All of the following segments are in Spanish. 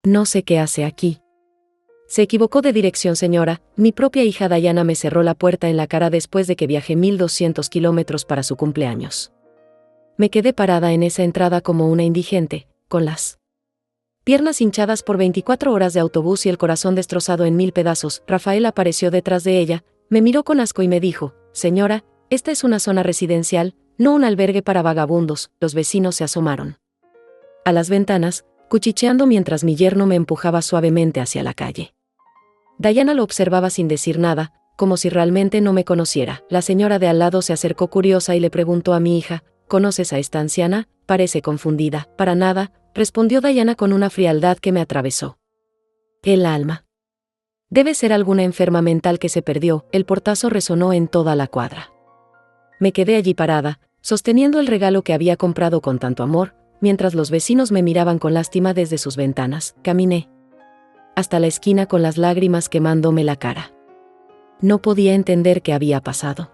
No sé qué hace aquí. Se equivocó de dirección, señora. Mi propia hija Diana me cerró la puerta en la cara después de que viajé 1200 kilómetros para su cumpleaños. Me quedé parada en esa entrada como una indigente, con las piernas hinchadas por 24 horas de autobús y el corazón destrozado en 1000 pedazos. Rafael apareció detrás de ella, me miró con asco y me dijo: señora, esta es una zona residencial, no un albergue para vagabundos. Los vecinos se asomaron a las ventanas, cuchicheando mientras mi yerno me empujaba suavemente hacia la calle. Diana lo observaba sin decir nada, como si realmente no me conociera. La señora de al lado se acercó curiosa y le preguntó a mi hija: ¿conoces a esta anciana? Parece confundida. Para nada, respondió Diana con una frialdad que me atravesó el alma. Debe ser alguna enferma mental que se perdió. El portazo resonó en toda la cuadra. Me quedé allí parada, sosteniendo el regalo que había comprado con tanto amor, mientras los vecinos me miraban con lástima desde sus ventanas. Caminé hasta la esquina con las lágrimas quemándome la cara. No podía entender qué había pasado.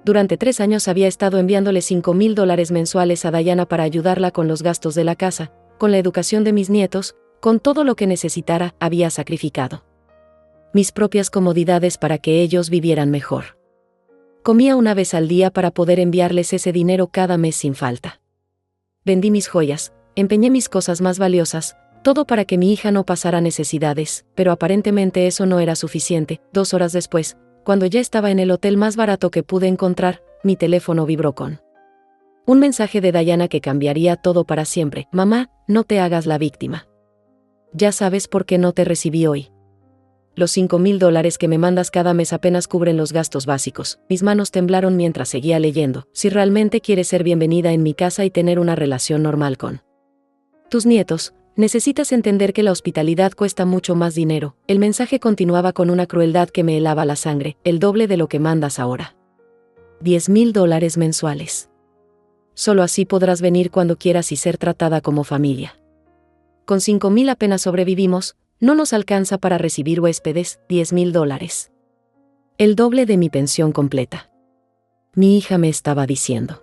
Durante 3 años había estado enviándole $5000 mensuales a Diana para ayudarla con los gastos de la casa, con la educación de mis nietos, con todo lo que necesitara. Había sacrificado mis propias comodidades para que ellos vivieran mejor. Comía una vez al día para poder enviarles ese dinero cada mes sin falta. Vendí mis joyas, empeñé mis cosas más valiosas, todo para que mi hija no pasara necesidades, pero aparentemente eso no era suficiente. 2 horas después, cuando ya estaba en el hotel más barato que pude encontrar, mi teléfono vibró con un mensaje de Diana que cambiaría todo para siempre. Mamá, no te hagas la víctima. Ya sabes por qué no te recibí hoy. Los $5000 que me mandas cada mes apenas cubren los gastos básicos. Mis manos temblaron mientras seguía leyendo. Si realmente quieres ser bienvenida en mi casa y tener una relación normal con tus nietos, necesitas entender que la hospitalidad cuesta mucho más dinero. El mensaje continuaba con una crueldad que me helaba la sangre: el doble de lo que mandas ahora. $10,000 mensuales. Solo así podrás venir cuando quieras y ser tratada como familia. Con 5,000 apenas sobrevivimos, no nos alcanza para recibir huéspedes. $10,000. El doble de mi pensión completa. Mi hija me estaba diciendo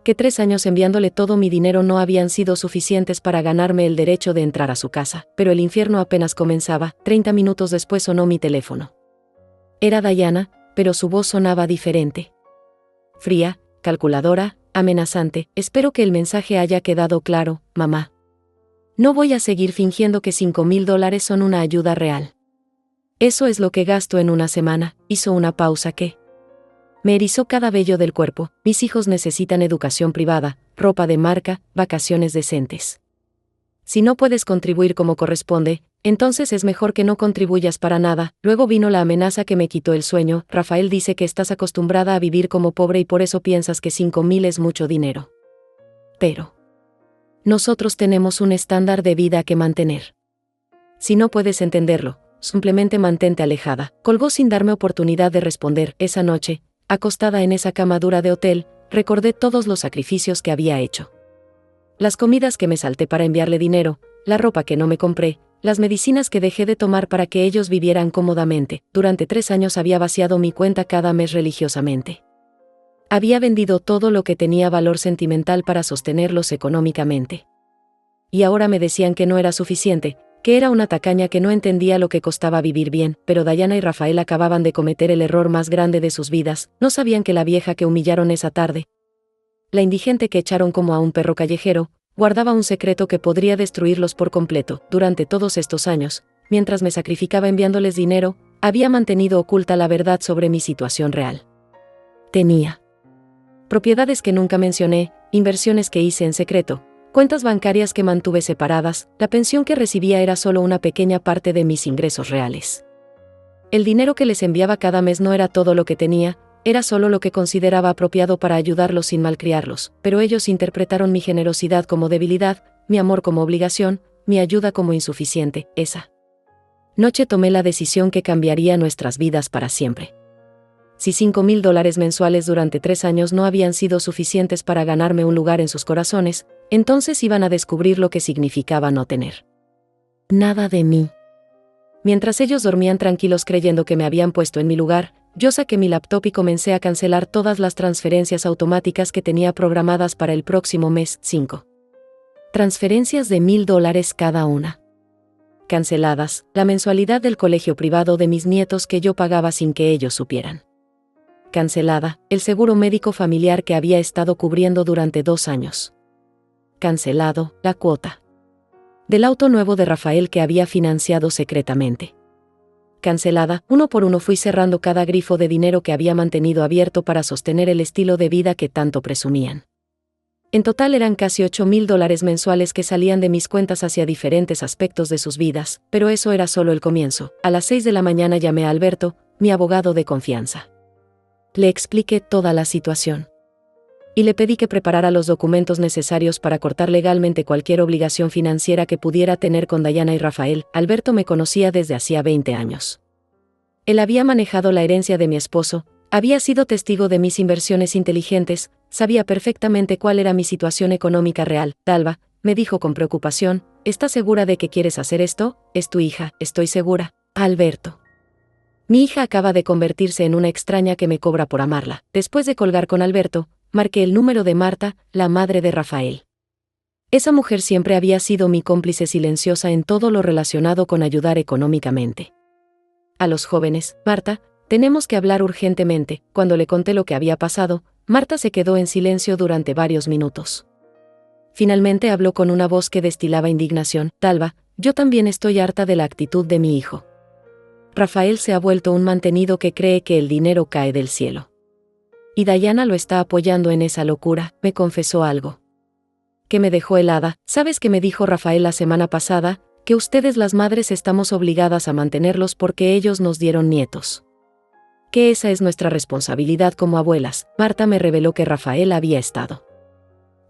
que 3 años enviándole todo mi dinero no habían sido suficientes para ganarme el derecho de entrar a su casa, pero el infierno apenas comenzaba. 30 minutos después sonó mi teléfono. Era Diana, pero su voz sonaba diferente. Fría, calculadora, amenazante. Espero que el mensaje haya quedado claro, mamá. No voy a seguir fingiendo que $5,000 son una ayuda real. Eso es lo que gasto en una semana. Hizo una pausa que me erizó cada vello del cuerpo. Mis hijos necesitan educación privada, ropa de marca, vacaciones decentes. Si no puedes contribuir como corresponde, entonces es mejor que no contribuyas para nada. Luego vino la amenaza que me quitó el sueño. Rafael dice que estás acostumbrada a vivir como pobre y por eso piensas que 5,000 es mucho dinero. Pero nosotros tenemos un estándar de vida que mantener. Si no puedes entenderlo, simplemente mantente alejada. Colgó sin darme oportunidad de responder. Esa noche, acostada en esa cama dura de hotel, recordé todos los sacrificios que había hecho. Las comidas que me salté para enviarle dinero, la ropa que no me compré, las medicinas que dejé de tomar para que ellos vivieran cómodamente. Durante 3 años había vaciado mi cuenta cada mes religiosamente. Había vendido todo lo que tenía valor sentimental para sostenerlos económicamente. Y ahora me decían que no era suficiente, que era una tacaña que no entendía lo que costaba vivir bien. Pero Diana y Rafael acababan de cometer el error más grande de sus vidas. No sabían que la vieja que humillaron esa tarde, la indigente que echaron como a un perro callejero, guardaba un secreto que podría destruirlos por completo. Durante todos estos años, mientras me sacrificaba enviándoles dinero, había mantenido oculta la verdad sobre mi situación real. Tenía propiedades que nunca mencioné, inversiones que hice en secreto, cuentas bancarias que mantuve separadas. La pensión que recibía era solo una pequeña parte de mis ingresos reales. El dinero que les enviaba cada mes no era todo lo que tenía, era solo lo que consideraba apropiado para ayudarlos sin malcriarlos, pero ellos interpretaron mi generosidad como debilidad, mi amor como obligación, mi ayuda como insuficiente. Esa noche tomé la decisión que cambiaría nuestras vidas para siempre. Si $5,000 mensuales durante 3 años no habían sido suficientes para ganarme un lugar en sus corazones, entonces iban a descubrir lo que significaba no tener nada de mí. Mientras ellos dormían tranquilos creyendo que me habían puesto en mi lugar, yo saqué mi laptop y comencé a cancelar todas las transferencias automáticas que tenía programadas para el próximo mes. 5 transferencias de $1,000 cada una. Canceladas, la mensualidad del colegio privado de mis nietos que yo pagaba sin que ellos supieran. Cancelada, el seguro médico familiar que había estado cubriendo durante 2 años. Cancelado, la cuota del auto nuevo de Rafael que había financiado secretamente. Cancelada, uno por uno fui cerrando cada grifo de dinero que había mantenido abierto para sostener el estilo de vida que tanto presumían. En total eran casi $8,000 mensuales que salían de mis cuentas hacia diferentes aspectos de sus vidas, pero eso era solo el comienzo. A las 6 de la mañana llamé a Alberto, mi abogado de confianza. Le expliqué toda la situación. Y le pedí que preparara los documentos necesarios para cortar legalmente cualquier obligación financiera que pudiera tener con Dayana y Rafael. Alberto me conocía desde hacía 20 años. Él había manejado la herencia de mi esposo, había sido testigo de mis inversiones inteligentes, sabía perfectamente cuál era mi situación económica real. Dalva, me dijo con preocupación, ¿estás segura de que quieres hacer esto? Es tu hija, estoy segura. Alberto. Mi hija acaba de convertirse en una extraña que me cobra por amarla. Después de colgar con Alberto, marqué el número de Marta, la madre de Rafael. Esa mujer siempre había sido mi cómplice silenciosa en todo lo relacionado con ayudar económicamente. A los jóvenes, Marta, tenemos que hablar urgentemente. Cuando le conté lo que había pasado, Marta se quedó en silencio durante varios minutos. Finalmente habló con una voz que destilaba indignación. Dalva, yo también estoy harta de la actitud de mi hijo. Rafael se ha vuelto un mantenido que cree que el dinero cae del cielo. Y Dayana lo está apoyando en esa locura. Me confesó algo que me dejó helada. ¿Sabes qué me dijo Rafael la semana pasada? Que ustedes las madres estamos obligadas a mantenerlos porque ellos nos dieron nietos. Que esa es nuestra responsabilidad como abuelas. Marta me reveló que Rafael había estado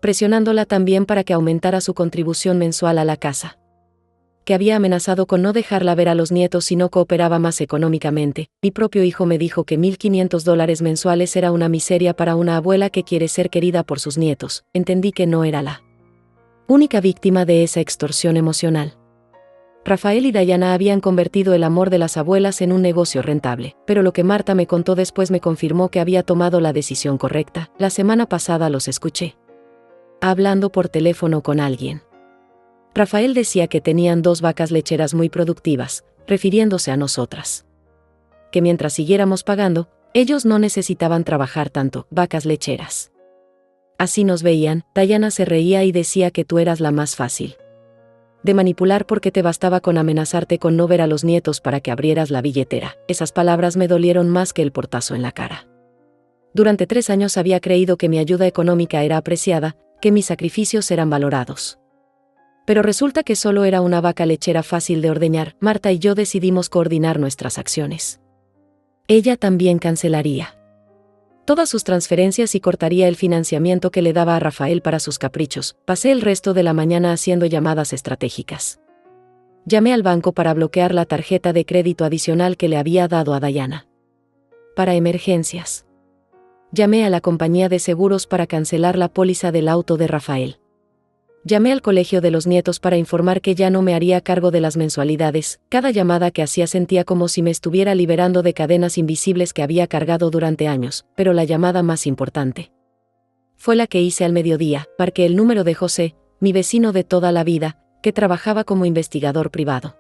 presionándola también para que aumentara su contribución mensual a la casa. Que había amenazado con no dejarla ver a los nietos si no cooperaba más económicamente. Mi propio hijo me dijo que $1,500 mensuales era una miseria para una abuela que quiere ser querida por sus nietos. Entendí que no era la única víctima de esa extorsión emocional. Rafael y Dayana habían convertido el amor de las abuelas en un negocio rentable, pero lo que Marta me contó después me confirmó que había tomado la decisión correcta. La semana pasada los escuché hablando por teléfono con alguien. Rafael decía que tenían 2 vacas lecheras muy productivas, refiriéndose a nosotras. Que mientras siguiéramos pagando, ellos no necesitaban trabajar tanto. Vacas lecheras. Así nos veían. Dayana se reía y decía que tú eras la más fácil de manipular porque te bastaba con amenazarte con no ver a los nietos para que abrieras la billetera. Esas palabras me dolieron más que el portazo en la cara. Durante 3 años había creído que mi ayuda económica era apreciada, que mis sacrificios eran valorados. Pero resulta que solo era una vaca lechera fácil de ordeñar. Marta y yo decidimos coordinar nuestras acciones. Ella también cancelaría todas sus transferencias y cortaría el financiamiento que le daba a Rafael para sus caprichos. Pasé el resto de la mañana haciendo llamadas estratégicas. Llamé al banco para bloquear la tarjeta de crédito adicional que le había dado a Dayana para emergencias. Llamé a la compañía de seguros para cancelar la póliza del auto de Rafael. Llamé al colegio de los nietos para informar que ya no me haría cargo de las mensualidades. Cada llamada que hacía sentía como si me estuviera liberando de cadenas invisibles que había cargado durante años, pero la llamada más importante fue la que hice al mediodía. Marqué el número de José, mi vecino de toda la vida, que trabajaba como investigador privado.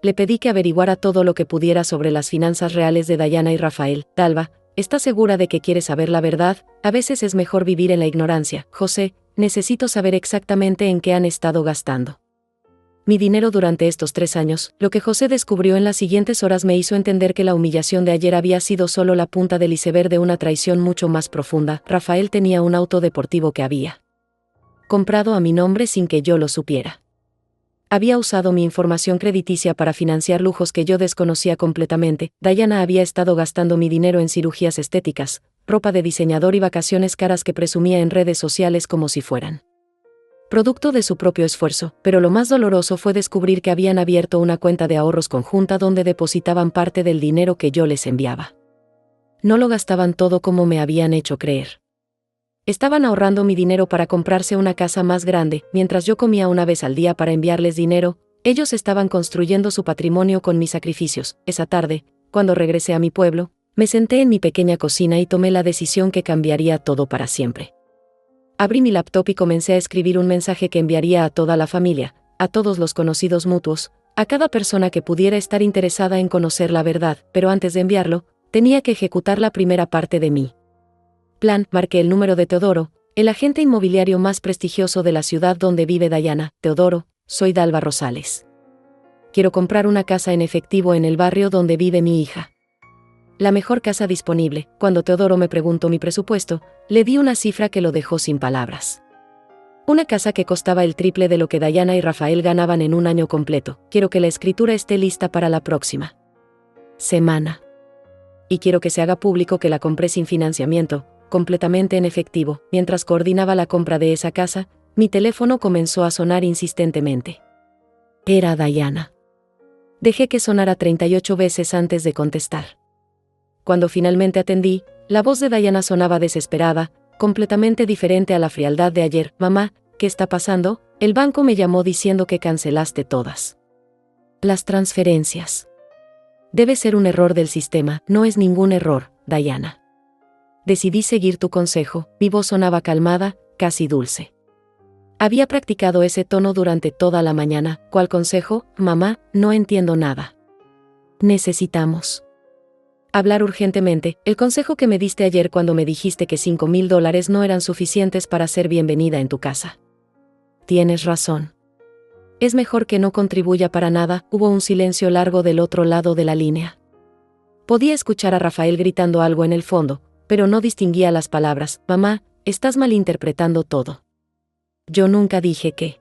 Le pedí que averiguara todo lo que pudiera sobre las finanzas reales de Dayana y Rafael. Dalva, ¿estás segura de que quieres saber la verdad? A veces es mejor vivir en la ignorancia. José, necesito saber exactamente en qué han estado gastando mi dinero durante estos 3 años. Lo que José descubrió en las siguientes horas me hizo entender que la humillación de ayer había sido solo la punta del iceberg de una traición mucho más profunda. Rafael tenía un auto deportivo que había comprado a mi nombre sin que yo lo supiera. Había usado mi información crediticia para financiar lujos que yo desconocía completamente. Dayana había estado gastando mi dinero en cirugías estéticas, ropa de diseñador y vacaciones caras que presumía en redes sociales como si fueran producto de su propio esfuerzo, pero lo más doloroso fue descubrir que habían abierto una cuenta de ahorros conjunta donde depositaban parte del dinero que yo les enviaba. No lo gastaban todo como me habían hecho creer. Estaban ahorrando mi dinero para comprarse una casa más grande. Mientras yo comía una vez al día para enviarles dinero, ellos estaban construyendo su patrimonio con mis sacrificios. Esa tarde, cuando regresé a mi pueblo, me senté en mi pequeña cocina y tomé la decisión que cambiaría todo para siempre. Abrí mi laptop y comencé a escribir un mensaje que enviaría a toda la familia, a todos los conocidos mutuos, a cada persona que pudiera estar interesada en conocer la verdad, pero antes de enviarlo, tenía que ejecutar la primera parte de mi plan. Marqué el número de Teodoro, el agente inmobiliario más prestigioso de la ciudad donde vive Diana. Teodoro, soy Dalva Rosales. Quiero comprar una casa en efectivo en el barrio donde vive mi hija. La mejor casa disponible. Cuando Teodoro me preguntó mi presupuesto, le di una cifra que lo dejó sin palabras. Una casa que costaba el triple de lo que Diana y Rafael ganaban en un año completo. Quiero que la escritura esté lista para la próxima semana. Y quiero que se haga público que la compré sin financiamiento, completamente en efectivo. Mientras coordinaba la compra de esa casa, mi teléfono comenzó a sonar insistentemente. Era Diana. Dejé que sonara 38 veces antes de contestar. Cuando finalmente atendí, la voz de Diana sonaba desesperada, completamente diferente a la frialdad de ayer. Mamá, ¿qué está pasando? El banco me llamó diciendo que cancelaste todas las transferencias. Debe ser un error del sistema. No es ningún error, Diana. Decidí seguir tu consejo. Mi voz sonaba calmada, casi dulce. Había practicado ese tono durante toda la mañana. ¿Cuál consejo? Mamá, no entiendo nada. Necesitamos hablar urgentemente. El consejo que me diste ayer cuando me dijiste que $5,000 no eran suficientes para ser bienvenida en tu casa. Tienes razón. Es mejor que no contribuya para nada. Hubo un silencio largo del otro lado de la línea. Podía escuchar a Rafael gritando algo en el fondo, pero no distinguía las palabras. Mamá, estás malinterpretando todo. Yo nunca dije que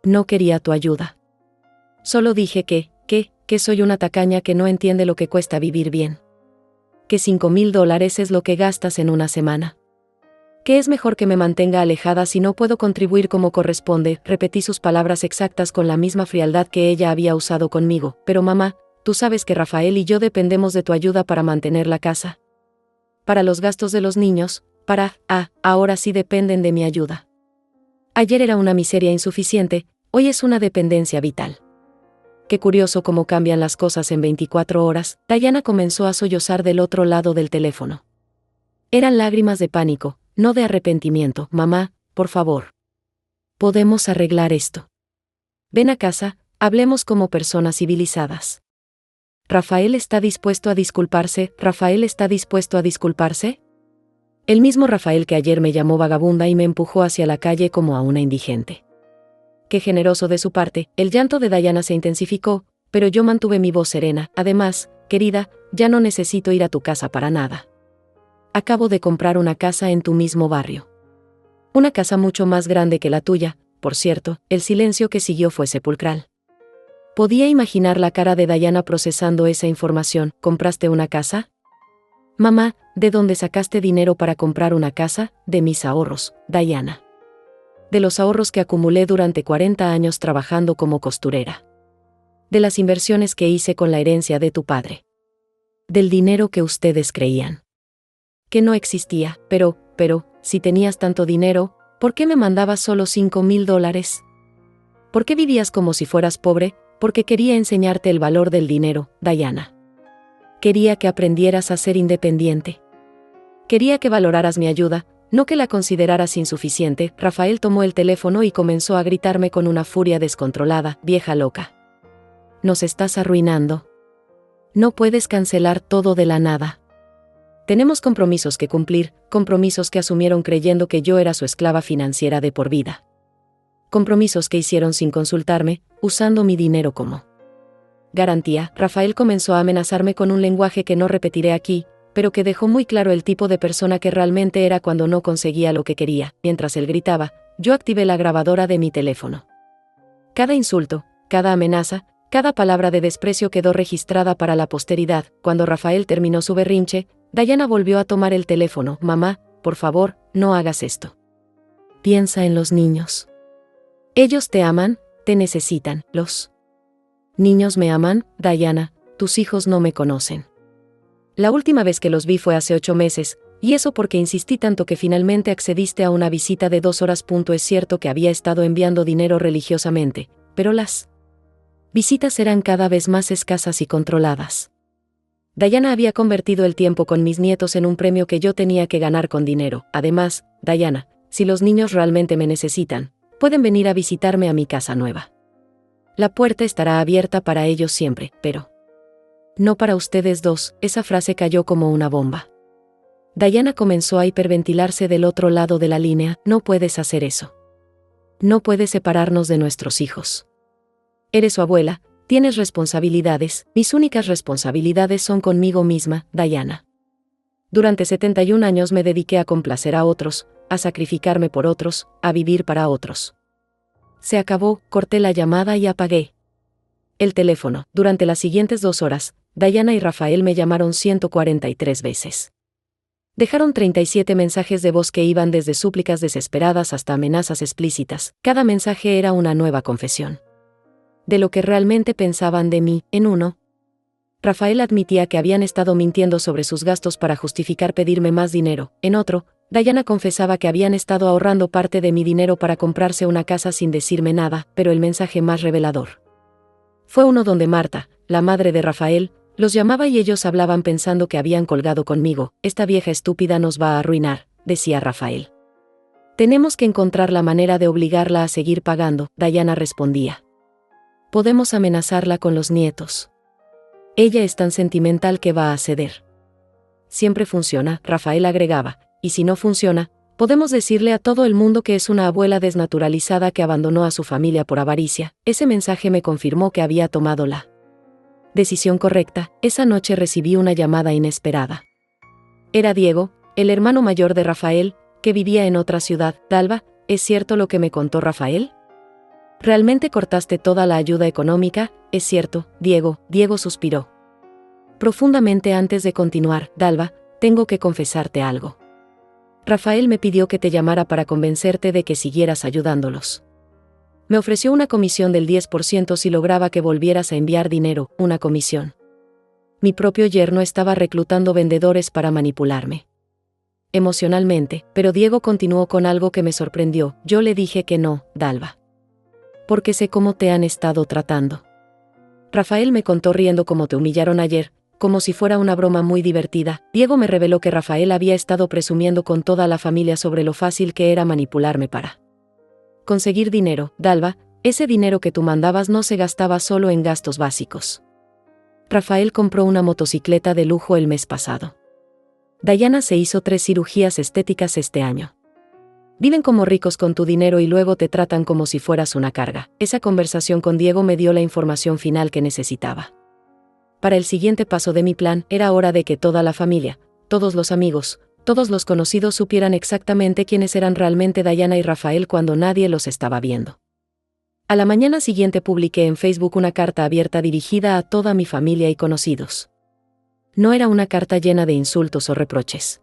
no quería tu ayuda. Solo dije que soy una tacaña que no entiende lo que cuesta vivir bien. Que $5,000 es lo que gastas en una semana. Que es mejor que me mantenga alejada si no puedo contribuir como corresponde. Repetí sus palabras exactas con la misma frialdad que ella había usado conmigo. Pero mamá, tú sabes que Rafael y yo dependemos de tu ayuda para mantener la casa. Para los gastos de los niños, ahora sí dependen de mi ayuda. Ayer era una miseria insuficiente, hoy es una dependencia vital. Qué curioso cómo cambian las cosas en 24 horas. Diana comenzó a sollozar del otro lado del teléfono. Eran lágrimas de pánico, no de arrepentimiento. Mamá, por favor. Podemos arreglar esto. Ven a casa, hablemos como personas civilizadas. ¿Rafael está dispuesto a disculparse? ¿Rafael está dispuesto a disculparse? El mismo Rafael que ayer me llamó vagabunda y me empujó hacia la calle como a una indigente. Qué generoso de su parte. El llanto de Diana se intensificó, pero yo mantuve mi voz serena. Además, querida, ya no necesito ir a tu casa para nada. Acabo de comprar una casa en tu mismo barrio. Una casa mucho más grande que la tuya, por cierto. El silencio que siguió fue sepulcral. Podía imaginar la cara de Diana procesando esa información. ¿Compraste una casa? Mamá, ¿de dónde sacaste dinero para comprar una casa? De mis ahorros, Diana. De los ahorros que acumulé durante 40 años trabajando como costurera. De las inversiones que hice con la herencia de tu padre. Del dinero que ustedes creían que no existía. Pero, si tenías tanto dinero, ¿por qué me mandabas solo $5,000? ¿Por qué vivías como si fueras pobre? Porque quería enseñarte el valor del dinero, Diana. Quería que aprendieras a ser independiente. Quería que valoraras mi ayuda, no que la consideraras insuficiente. Rafael tomó el teléfono y comenzó a gritarme con una furia descontrolada. Vieja loca. Nos estás arruinando. No puedes cancelar todo de la nada. Tenemos compromisos que cumplir, compromisos que asumieron creyendo que yo era su esclava financiera de por vida. Compromisos que hicieron sin consultarme, usando mi dinero como garantía. Rafael comenzó a amenazarme con un lenguaje que no repetiré aquí, pero que dejó muy claro el tipo de persona que realmente era cuando no conseguía lo que quería. Mientras él gritaba, yo activé la grabadora de mi teléfono. Cada insulto, cada amenaza, cada palabra de desprecio quedó registrada para la posteridad. Cuando Rafael terminó su berrinche, Diana volvió a tomar el teléfono. Mamá, por favor, no hagas esto. Piensa en los niños. Ellos te aman, te necesitan. Los niños me aman, Diana, tus hijos no me conocen. La última vez que los vi fue hace 8 meses, y eso porque insistí tanto que finalmente accediste a una visita de 2 horas. Es cierto que había estado enviando dinero religiosamente, pero las visitas eran cada vez más escasas y controladas. Diana había convertido el tiempo con mis nietos en un premio que yo tenía que ganar con dinero. Además, Diana, si los niños realmente me necesitan, pueden venir a visitarme a mi casa nueva. La puerta estará abierta para ellos siempre, pero no para ustedes dos. Esa frase cayó como una bomba. Diana comenzó a hiperventilarse del otro lado de la línea. No puedes hacer eso. No puedes separarnos de nuestros hijos. Eres su abuela, tienes responsabilidades. Mis únicas responsabilidades son conmigo misma, Diana. Durante 71 años me dediqué a complacer a otros, a sacrificarme por otros, a vivir para otros. Se acabó, corté la llamada y apagué el teléfono. Durante las siguientes 2 horas, Diana y Rafael me llamaron 143 veces. Dejaron 37 mensajes de voz que iban desde súplicas desesperadas hasta amenazas explícitas. Cada mensaje era una nueva confesión de lo que realmente pensaban de mí. En uno, Rafael admitía que habían estado mintiendo sobre sus gastos para justificar pedirme más dinero. En otro, Diana confesaba que habían estado ahorrando parte de mi dinero para comprarse una casa sin decirme nada, pero el mensaje más revelador fue uno donde Marta, la madre de Rafael, los llamaba y ellos hablaban pensando que habían colgado conmigo. Esta vieja estúpida nos va a arruinar, decía Rafael. Tenemos que encontrar la manera de obligarla a seguir pagando, Diana respondía. Podemos amenazarla con los nietos. Ella es tan sentimental que va a ceder. Siempre funciona, Rafael agregaba, y si no funciona, podemos decirle a todo el mundo que es una abuela desnaturalizada que abandonó a su familia por avaricia. Ese mensaje me confirmó que había tomado la decisión correcta. Esa noche recibí una llamada inesperada. Era Diego, el hermano mayor de Rafael, que vivía en otra ciudad. Dalva, ¿es cierto lo que me contó Rafael? ¿Realmente cortaste toda la ayuda económica? Es cierto, Diego. Diego suspiró profundamente antes de continuar. Dalva, tengo que confesarte algo. Rafael me pidió que te llamara para convencerte de que siguieras ayudándolos. Me ofreció una comisión del 10% si lograba que volvieras a enviar dinero, una comisión. Mi propio yerno estaba reclutando vendedores para manipularme emocionalmente, pero Diego continuó con algo que me sorprendió. Yo le dije que no, Dalva. Porque sé cómo te han estado tratando. Rafael me contó riendo cómo te humillaron ayer, como si fuera una broma muy divertida. Diego me reveló que Rafael había estado presumiendo con toda la familia sobre lo fácil que era manipularme para conseguir dinero. Dalva, ese dinero que tú mandabas no se gastaba solo en gastos básicos. Rafael compró una motocicleta de lujo el mes pasado. Diana se hizo 3 cirugías estéticas este año. Viven como ricos con tu dinero y luego te tratan como si fueras una carga. Esa conversación con Diego me dio la información final que necesitaba. Para el siguiente paso de mi plan, era hora de que toda la familia, todos los amigos, todos los conocidos supieran exactamente quiénes eran realmente Diana y Rafael cuando nadie los estaba viendo. A la mañana siguiente publiqué en Facebook una carta abierta dirigida a toda mi familia y conocidos. No era una carta llena de insultos o reproches.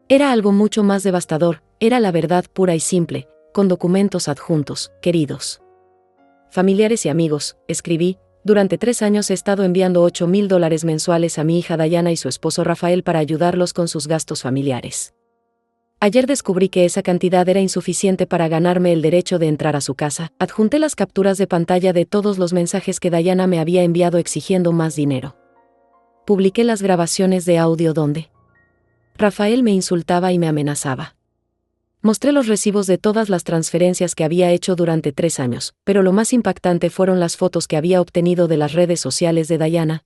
Era algo mucho más devastador, era la verdad pura y simple, con documentos adjuntos. Queridos familiares y amigos, escribí, durante 3 años he estado enviando $8,000 mensuales a mi hija Diana y su esposo Rafael para ayudarlos con sus gastos familiares. Ayer descubrí que esa cantidad era insuficiente para ganarme el derecho de entrar a su casa. Adjunté las capturas de pantalla de todos los mensajes que Diana me había enviado exigiendo más dinero. Publiqué las grabaciones de audio donde Rafael me insultaba y me amenazaba. Mostré los recibos de todas las transferencias que había hecho durante 3 años, pero lo más impactante fueron las fotos que había obtenido de las redes sociales de Diana,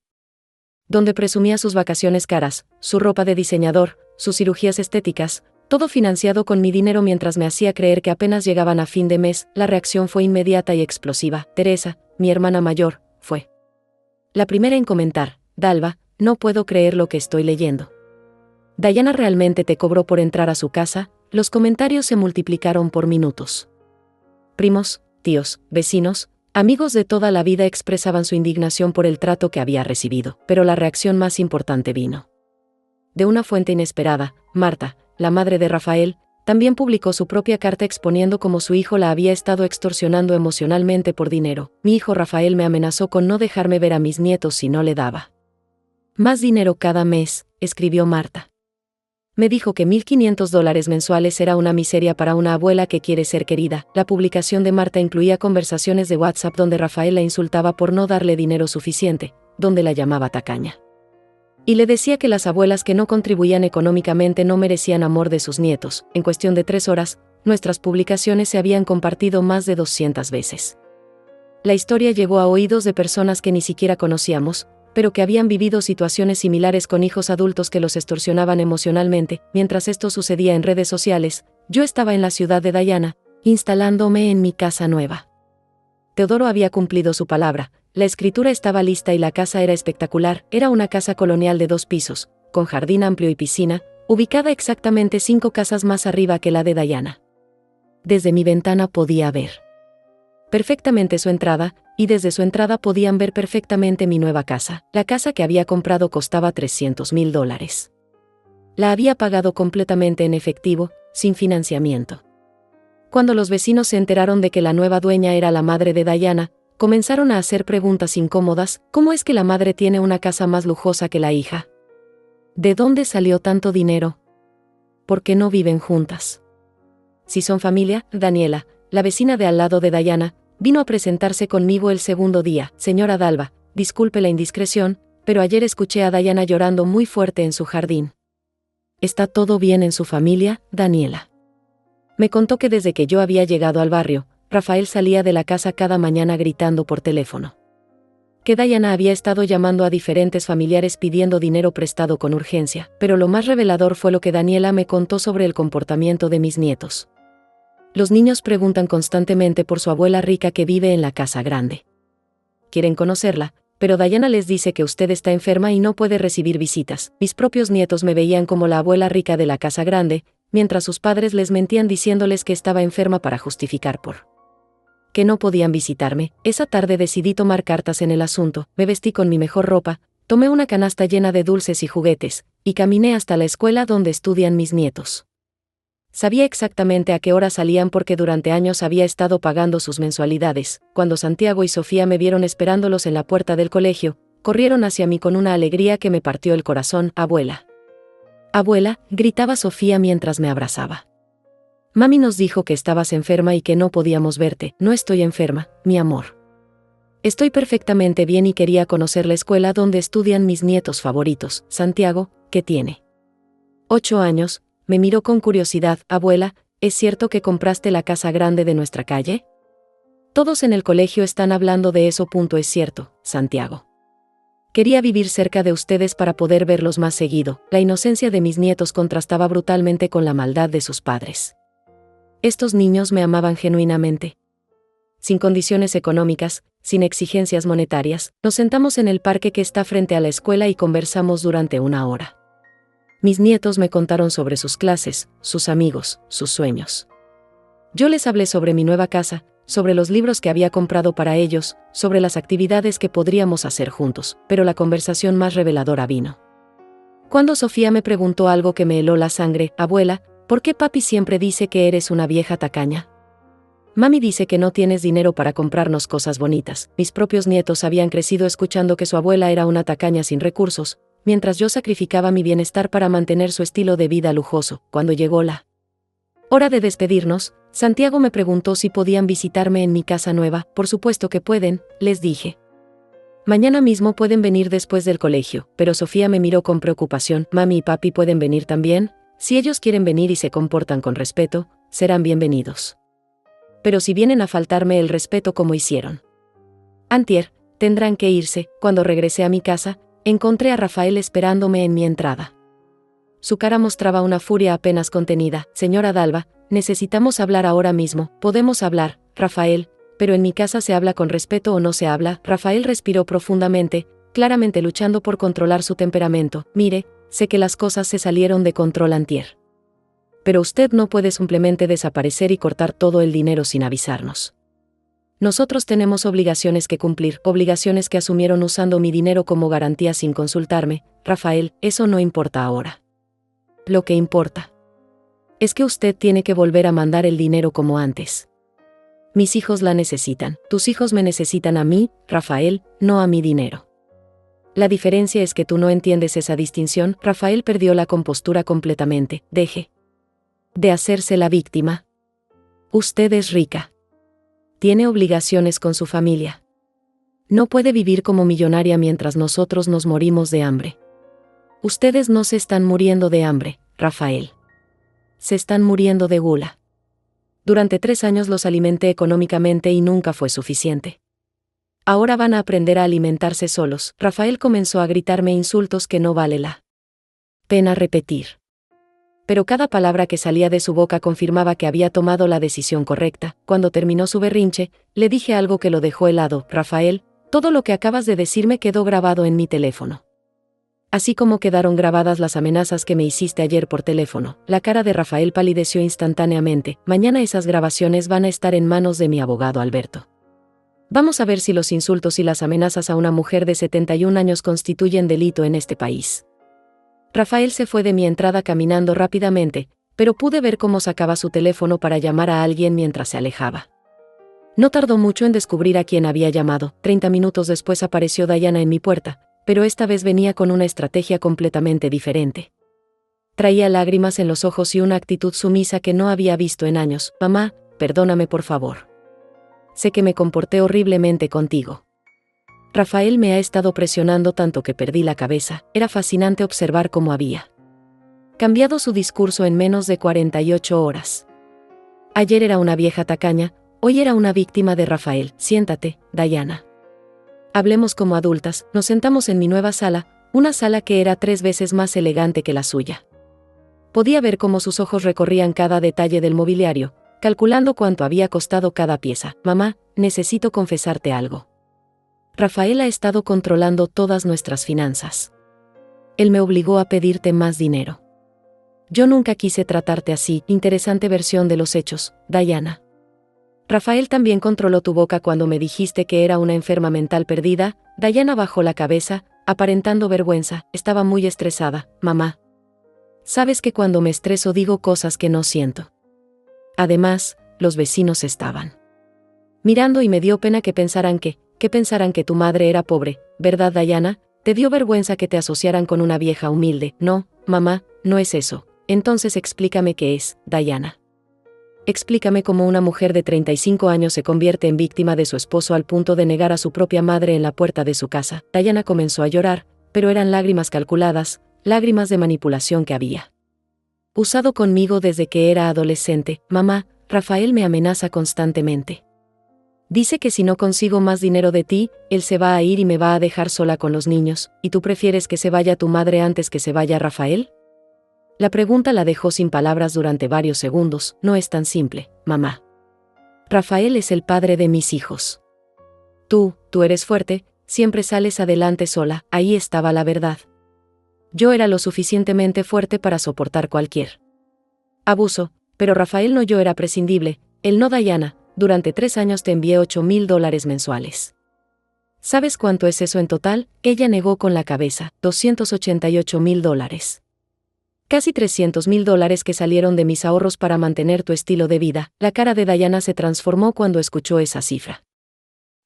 donde presumía sus vacaciones caras, su ropa de diseñador, sus cirugías estéticas, todo financiado con mi dinero mientras me hacía creer que apenas llegaban a fin de mes. La reacción fue inmediata y explosiva. Teresa, mi hermana mayor, fue la primera en comentar, Dalva, no puedo creer lo que estoy leyendo. ¿Diana realmente te cobró por entrar a su casa? Los comentarios se multiplicaron por minutos. Primos, tíos, vecinos, amigos de toda la vida expresaban su indignación por el trato que había recibido, pero la reacción más importante vino de una fuente inesperada. Marta, la madre de Rafael, también publicó su propia carta exponiendo cómo su hijo la había estado extorsionando emocionalmente por dinero. Mi hijo Rafael me amenazó con no dejarme ver a mis nietos si no le daba más dinero cada mes, escribió Marta. Me dijo que $1,500 mensuales era una miseria para una abuela que quiere ser querida. La publicación de Marta incluía conversaciones de WhatsApp donde Rafael la insultaba por no darle dinero suficiente, donde la llamaba tacaña. Y le decía que las abuelas que no contribuían económicamente no merecían amor de sus nietos. En cuestión de 3 horas, nuestras publicaciones se habían compartido más de 200 veces. La historia llegó a oídos de personas que ni siquiera conocíamos, pero que habían vivido situaciones similares con hijos adultos que los extorsionaban emocionalmente. Mientras esto sucedía en redes sociales, yo estaba en la ciudad de Diana, instalándome en mi casa nueva. Teodoro había cumplido su palabra, la escritura estaba lista y la casa era espectacular. Era una casa colonial de 2 pisos, con jardín amplio y piscina, ubicada exactamente 5 casas más arriba que la de Diana. Desde mi ventana podía ver perfectamente su entrada, y desde su entrada podían ver perfectamente mi nueva casa. La casa que había comprado costaba $300,000. La había pagado completamente en efectivo, sin financiamiento. Cuando los vecinos se enteraron de que la nueva dueña era la madre de Diana, comenzaron a hacer preguntas incómodas. ¿Cómo es que la madre tiene una casa más lujosa que la hija? ¿De dónde salió tanto dinero? ¿Por qué no viven juntas? Si son familia, Daniela, la vecina de al lado de Diana, vino a presentarse conmigo el segundo día. Señora Dalva, disculpe la indiscreción, pero ayer escuché a Diana llorando muy fuerte en su jardín. ¿Está todo bien en su familia, Daniela? Me contó que desde que yo había llegado al barrio, Rafael salía de la casa cada mañana gritando por teléfono. Que Diana había estado llamando a diferentes familiares pidiendo dinero prestado con urgencia, pero lo más revelador fue lo que Daniela me contó sobre el comportamiento de mis nietos. Los niños preguntan constantemente por su abuela rica que vive en la casa grande. Quieren conocerla, pero Diana les dice que usted está enferma y no puede recibir visitas. Mis propios nietos me veían como la abuela rica de la casa grande, mientras sus padres les mentían diciéndoles que estaba enferma para justificar por que no podían visitarme. Esa tarde decidí tomar cartas en el asunto, me vestí con mi mejor ropa, tomé una canasta llena de dulces y juguetes, y caminé hasta la escuela donde estudian mis nietos. Sabía exactamente a qué hora salían porque durante años había estado pagando sus mensualidades. Cuando Santiago y Sofía me vieron esperándolos en la puerta del colegio, corrieron hacia mí con una alegría que me partió el corazón. «Abuela». «Abuela», gritaba Sofía mientras me abrazaba. «Mami nos dijo que estabas enferma y que no podíamos verte». «No estoy enferma, mi amor. Estoy perfectamente bien y quería conocer la escuela donde estudian mis nietos favoritos». «Santiago, ¿qué tiene?» 8 años, me miró con curiosidad. «Abuela, ¿es cierto que compraste la casa grande de nuestra calle?» «Todos en el colegio están hablando de eso». «Es cierto, Santiago. Quería vivir cerca de ustedes para poder verlos más seguido». La inocencia de mis nietos contrastaba brutalmente con la maldad de sus padres. Estos niños me amaban genuinamente. Sin condiciones económicas, sin exigencias monetarias, nos sentamos en el parque que está frente a la escuela y conversamos durante 1 hora. Mis nietos me contaron sobre sus clases, sus amigos, sus sueños. Yo les hablé sobre mi nueva casa, sobre los libros que había comprado para ellos, sobre las actividades que podríamos hacer juntos, pero la conversación más reveladora vino cuando Sofía me preguntó algo que me heló la sangre. «Abuela, ¿por qué papi siempre dice que eres una vieja tacaña? Mami dice que no tienes dinero para comprarnos cosas bonitas». Mis propios nietos habían crecido escuchando que su abuela era una tacaña sin recursos, mientras yo sacrificaba mi bienestar para mantener su estilo de vida lujoso. Cuando llegó la hora de despedirnos, Santiago me preguntó si podían visitarme en mi casa nueva. «Por supuesto que pueden», les dije. «Mañana mismo pueden venir después del colegio». Pero Sofía me miró con preocupación. «¿Mami y papi pueden venir también?» «Si ellos quieren venir y se comportan con respeto, serán bienvenidos. Pero si vienen a faltarme el respeto como hicieron antier, tendrán que irse». Cuando regresé a mi casa, encontré a Rafael esperándome en mi entrada. Su cara mostraba una furia apenas contenida. «Señora Dalva, necesitamos hablar ahora mismo». «Podemos hablar, Rafael, pero en mi casa se habla con respeto o no se habla». Rafael respiró profundamente, claramente luchando por controlar su temperamento. «Mire, sé que las cosas se salieron de control antier. Pero usted no puede simplemente desaparecer y cortar todo el dinero sin avisarnos. Nosotros tenemos obligaciones que cumplir, obligaciones que asumieron usando mi dinero como garantía sin consultarme». «Rafael, eso no importa ahora. Lo que importa es que usted tiene que volver a mandar el dinero como antes. Mis hijos la necesitan. Tus hijos me necesitan a mí, Rafael, no a mi dinero. La diferencia es que tú no entiendes esa distinción». Rafael perdió la compostura completamente. «Deje de hacerse la víctima. Usted es rica. Tiene obligaciones con su familia. No puede vivir como millonaria mientras nosotros nos morimos de hambre. Ustedes no se están muriendo de hambre, Rafael. Se están muriendo de gula. Durante 3 años los alimenté económicamente y nunca fue suficiente. Ahora van a aprender a alimentarse solos. Rafael comenzó a gritarme insultos que no vale la pena repetir. Pero cada palabra que salía de su boca confirmaba que había tomado la decisión correcta. Cuando terminó su berrinche, le dije algo que lo dejó helado. Rafael, todo lo que acabas de decirme quedó grabado en mi teléfono. Así como quedaron grabadas las amenazas que me hiciste ayer por teléfono. La cara de Rafael palideció instantáneamente. Mañana esas grabaciones van a estar en manos de mi abogado Alberto. Vamos a ver si los insultos y las amenazas a una mujer de 71 años constituyen delito en este país. Rafael se fue de mi entrada caminando rápidamente, pero pude ver cómo sacaba su teléfono para llamar a alguien mientras se alejaba. No tardó mucho en descubrir a quién había llamado. 30 minutos después apareció Diana en mi puerta, pero esta vez venía con una estrategia completamente diferente. Traía lágrimas en los ojos y una actitud sumisa que no había visto en años. Mamá, perdóname por favor. Sé que me comporté horriblemente contigo. Rafael me ha estado presionando tanto que perdí la cabeza. Era fascinante observar cómo había cambiado su discurso en menos de 48 horas. Ayer era una vieja tacaña, hoy era una víctima de Rafael. Siéntate, Diana. Hablemos como adultas. Nos sentamos en mi nueva sala, una sala que era 3 veces más elegante que la suya. Podía ver cómo sus ojos recorrían cada detalle del mobiliario, calculando cuánto había costado cada pieza. Mamá, necesito confesarte algo. Rafael ha estado controlando todas nuestras finanzas. Él me obligó a pedirte más dinero. Yo nunca quise tratarte así. Interesante versión de los hechos, Diana. Rafael también controló tu boca cuando me dijiste que era una enferma mental perdida. Diana bajó la cabeza, aparentando vergüenza. Estaba muy estresada, mamá. Sabes que cuando me estreso digo cosas que no siento. Además, los vecinos estaban mirando y me dio pena que pensaran que tu madre era pobre, ¿verdad, Diana? ¿Te dio vergüenza que te asociaran con una vieja humilde? No, mamá, no es eso. Entonces explícame qué es, Diana. Explícame cómo una mujer de 35 años se convierte en víctima de su esposo al punto de negar a su propia madre en la puerta de su casa. Diana comenzó a llorar, pero eran lágrimas calculadas, lágrimas de manipulación que había usado conmigo desde que era adolescente. Mamá, Rafael me amenaza constantemente. Dice que si no consigo más dinero de ti, él se va a ir y me va a dejar sola con los niños. ¿Y tú prefieres que se vaya tu madre antes que se vaya Rafael? La pregunta la dejó sin palabras durante varios segundos. No es tan simple, mamá. Rafael es el padre de mis hijos. Tú eres fuerte, siempre sales adelante sola. Ahí estaba la verdad. Yo era lo suficientemente fuerte para soportar cualquier abuso, pero Rafael no. Yo era prescindible, él no. Diana, durante 3 años te envié $8,000 mensuales. ¿Sabes cuánto es eso en total? Ella negó con la cabeza. $288,000. Casi $300,000 que salieron de mis ahorros para mantener tu estilo de vida. La cara de Diana se transformó cuando escuchó esa cifra.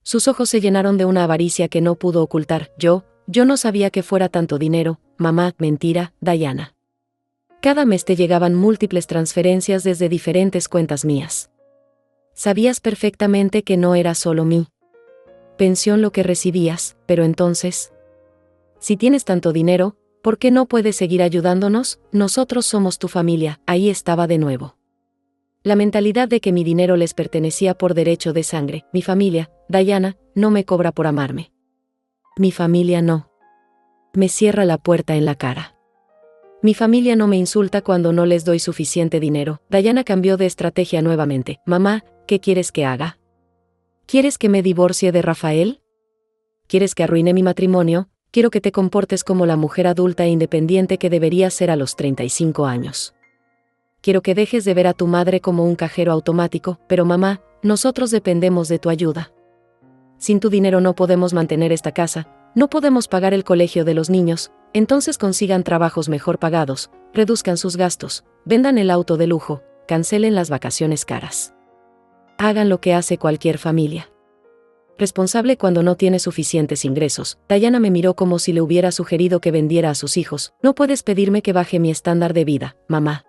Sus ojos se llenaron de una avaricia que no pudo ocultar. Yo no sabía que fuera tanto dinero, mamá. Mentira, Diana. Cada mes te llegaban múltiples transferencias desde diferentes cuentas mías. Sabías perfectamente que no era solo mi pensión lo que recibías, pero entonces, si tienes tanto dinero, ¿por qué no puedes seguir ayudándonos? Nosotros somos tu familia. Ahí estaba de nuevo la mentalidad de que mi dinero les pertenecía por derecho de sangre. Mi familia, Diana, no me cobra por amarme. Mi familia no me cierra la puerta en la cara. Mi familia no me insulta cuando no les doy suficiente dinero. Diana cambió de estrategia nuevamente. Mamá, ¿qué quieres que haga? ¿Quieres que me divorcie de Rafael? ¿Quieres que arruine mi matrimonio? Quiero que te comportes como la mujer adulta e independiente que deberías ser a los 35 años. Quiero que dejes de ver a tu madre como un cajero automático, pero mamá, nosotros dependemos de tu ayuda. Sin tu dinero no podemos mantener esta casa, no podemos pagar el colegio de los niños, entonces consigan trabajos mejor pagados, reduzcan sus gastos, vendan el auto de lujo, cancelen las vacaciones caras. Hagan lo que hace cualquier familia responsable cuando no tiene suficientes ingresos. Diana me miró como si le hubiera sugerido que vendiera a sus hijos. No puedes pedirme que baje mi estándar de vida, mamá.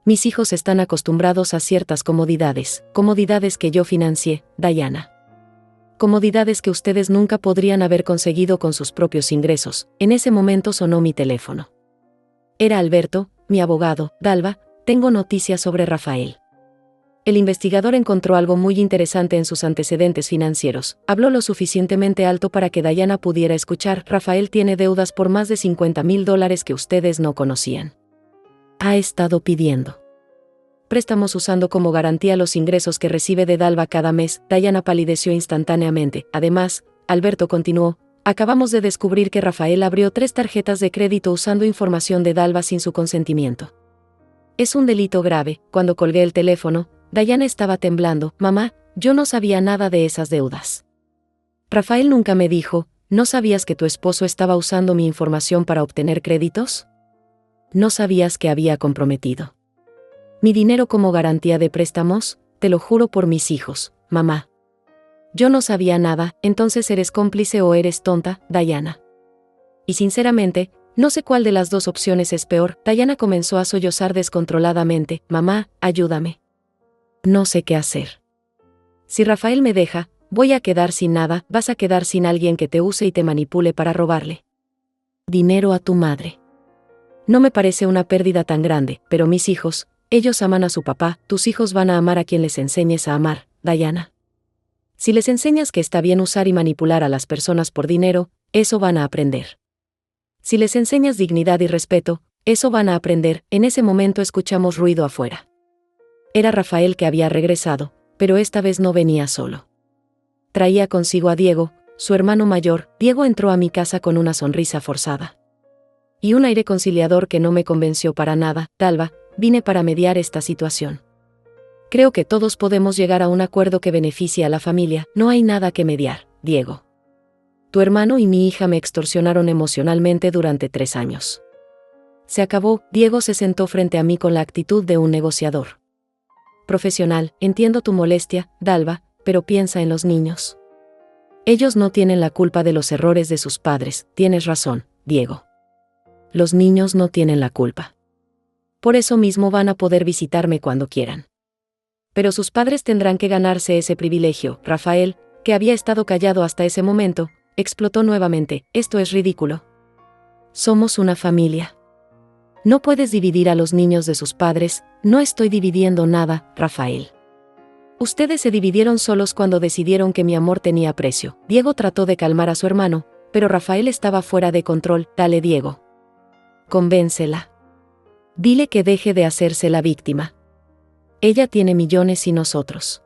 Mis hijos están acostumbrados a ciertas comodidades que yo financié, Diana. Comodidades que ustedes nunca podrían haber conseguido con sus propios ingresos. En ese momento sonó mi teléfono. Era Alberto, mi abogado. Dalva, tengo noticias sobre Rafael. el investigador encontró algo muy interesante en sus antecedentes financieros. Habló lo suficientemente alto para que Diana pudiera escuchar. Rafael tiene deudas por más de $50,000 que ustedes no conocían. Ha estado pidiendo préstamos usando como garantía los ingresos que recibe de Dalva cada mes. Diana palideció instantáneamente. Además, Alberto continuó, acabamos de descubrir que Rafael abrió 3 tarjetas de crédito usando información de Dalva sin su consentimiento. Es un delito grave. Cuando colgué el teléfono, Diana estaba temblando. Mamá, yo no sabía nada de esas deudas. Rafael nunca me dijo, ¿no sabías que tu esposo estaba usando mi información para obtener créditos? ¿No sabías que había comprometido mi dinero como garantía de préstamos? Te lo juro por mis hijos, mamá. Yo no sabía nada. Entonces eres cómplice o eres tonta, Diana. Y sinceramente, no sé cuál de las dos opciones es peor. Diana comenzó a sollozar descontroladamente. Mamá, ayúdame. No sé qué hacer. Si Rafael me deja, voy a quedar sin nada. Vas a quedar sin alguien que te use y te manipule para robarle dinero a tu madre. No me parece una pérdida tan grande, pero mis hijos, ellos aman a su papá. Tus hijos van a amar a quien les enseñes a amar, Diana. Si les enseñas que está bien usar y manipular a las personas por dinero, eso van a aprender. Si les enseñas dignidad y respeto, eso van a aprender. En ese momento escuchamos ruido afuera. Era Rafael que había regresado, pero esta vez no venía solo. Traía consigo a Diego, su hermano mayor. Diego entró a mi casa con una sonrisa forzada y un aire conciliador que no me convenció para nada. Dalva, vine para mediar esta situación. Creo que todos podemos llegar a un acuerdo que beneficie a la familia. No hay nada que mediar, Diego. Tu hermano y mi hija me extorsionaron emocionalmente durante 3 años. Se acabó. Diego se sentó frente a mí con la actitud de un negociador profesional. Entiendo tu molestia, Dalva, pero piensa en los niños. Ellos no tienen la culpa de los errores de sus padres. Tienes razón, Diego. Los niños no tienen la culpa. Por eso mismo van a poder visitarme cuando quieran. Pero sus padres tendrán que ganarse ese privilegio. Rafael, que había estado callado hasta ese momento, explotó nuevamente. Esto es ridículo. Somos una familia. No puedes dividir a los niños de sus padres. No estoy dividiendo nada, Rafael. Ustedes se dividieron solos cuando decidieron que mi amor tenía precio. Diego trató de calmar a su hermano, pero Rafael estaba fuera de control. Dale, Diego. Convéncela. Dile que deje de hacerse la víctima. Ella tiene millones y nosotros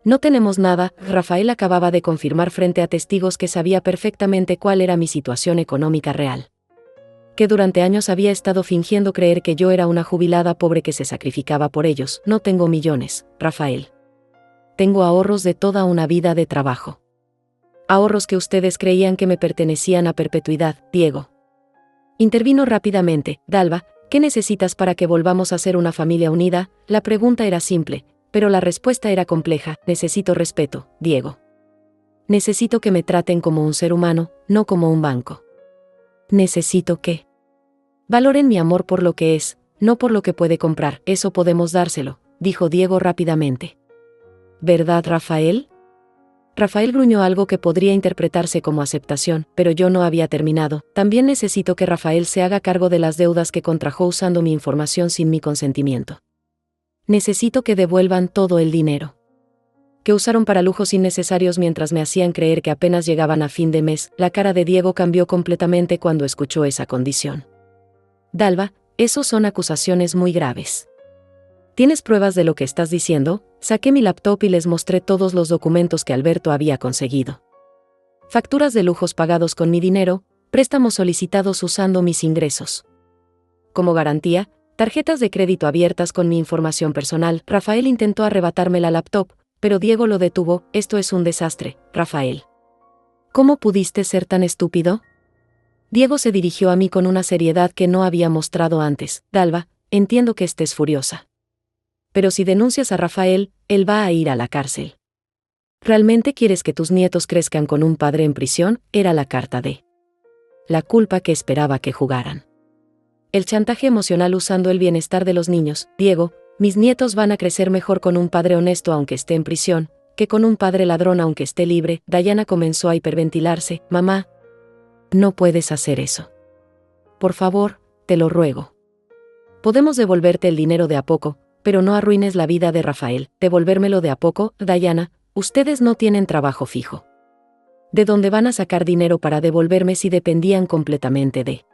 no tenemos nada. Rafael acababa de confirmar frente a testigos que sabía perfectamente cuál era mi situación económica real. Que durante años había estado fingiendo creer que yo era una jubilada pobre que se sacrificaba por ellos. No tengo millones, Rafael. Tengo ahorros de toda una vida de trabajo. Ahorros que ustedes creían que me pertenecían a perpetuidad, Diego. Intervino rápidamente. Dalva, ¿qué necesitas para que volvamos a ser una familia unida? La pregunta era simple, pero la respuesta era compleja. Necesito respeto, Diego. Necesito que me traten como un ser humano, no como un banco. Necesito que valoren mi amor por lo que es, no por lo que puede comprar. Eso podemos dárselo, dijo Diego rápidamente. ¿Verdad, Rafael? Rafael gruñó algo que podría interpretarse como aceptación, pero yo no había terminado. También necesito que Rafael se haga cargo de las deudas que contrajo usando mi información sin mi consentimiento. Necesito que devuelvan todo el dinero que usaron para lujos innecesarios mientras me hacían creer que apenas llegaban a fin de mes. La cara de Diego cambió completamente cuando escuchó esa condición. Dalva, esos son acusaciones muy graves. ¿Tienes pruebas de lo que estás diciendo? Saqué mi laptop y les mostré todos los documentos que Alberto había conseguido. Facturas de lujos pagados con mi dinero, préstamos solicitados usando mis ingresos como garantía, tarjetas de crédito abiertas con mi información personal. Rafael intentó arrebatarme la laptop, pero Diego lo detuvo. Esto es un desastre, Rafael. ¿Cómo pudiste ser tan estúpido? Diego se dirigió a mí con una seriedad que no había mostrado antes. Dalva, entiendo que estés furiosa. Pero si denuncias a Rafael, él va a ir a la cárcel. ¿Realmente quieres que tus nietos crezcan con un padre en prisión? Era la carta de la culpa que esperaba que jugaran. El chantaje emocional usando el bienestar de los niños. Diego, mis nietos van a crecer mejor con un padre honesto aunque esté en prisión, que con un padre ladrón aunque esté libre. Diana comenzó a hiperventilarse. Mamá, no puedes hacer eso. Por favor, te lo ruego. Podemos devolverte el dinero de a poco, pero no arruines la vida de Rafael. Devolvérmelo de a poco, Diana, ustedes no tienen trabajo fijo. ¿De dónde van a sacar dinero para devolverme si dependían completamente de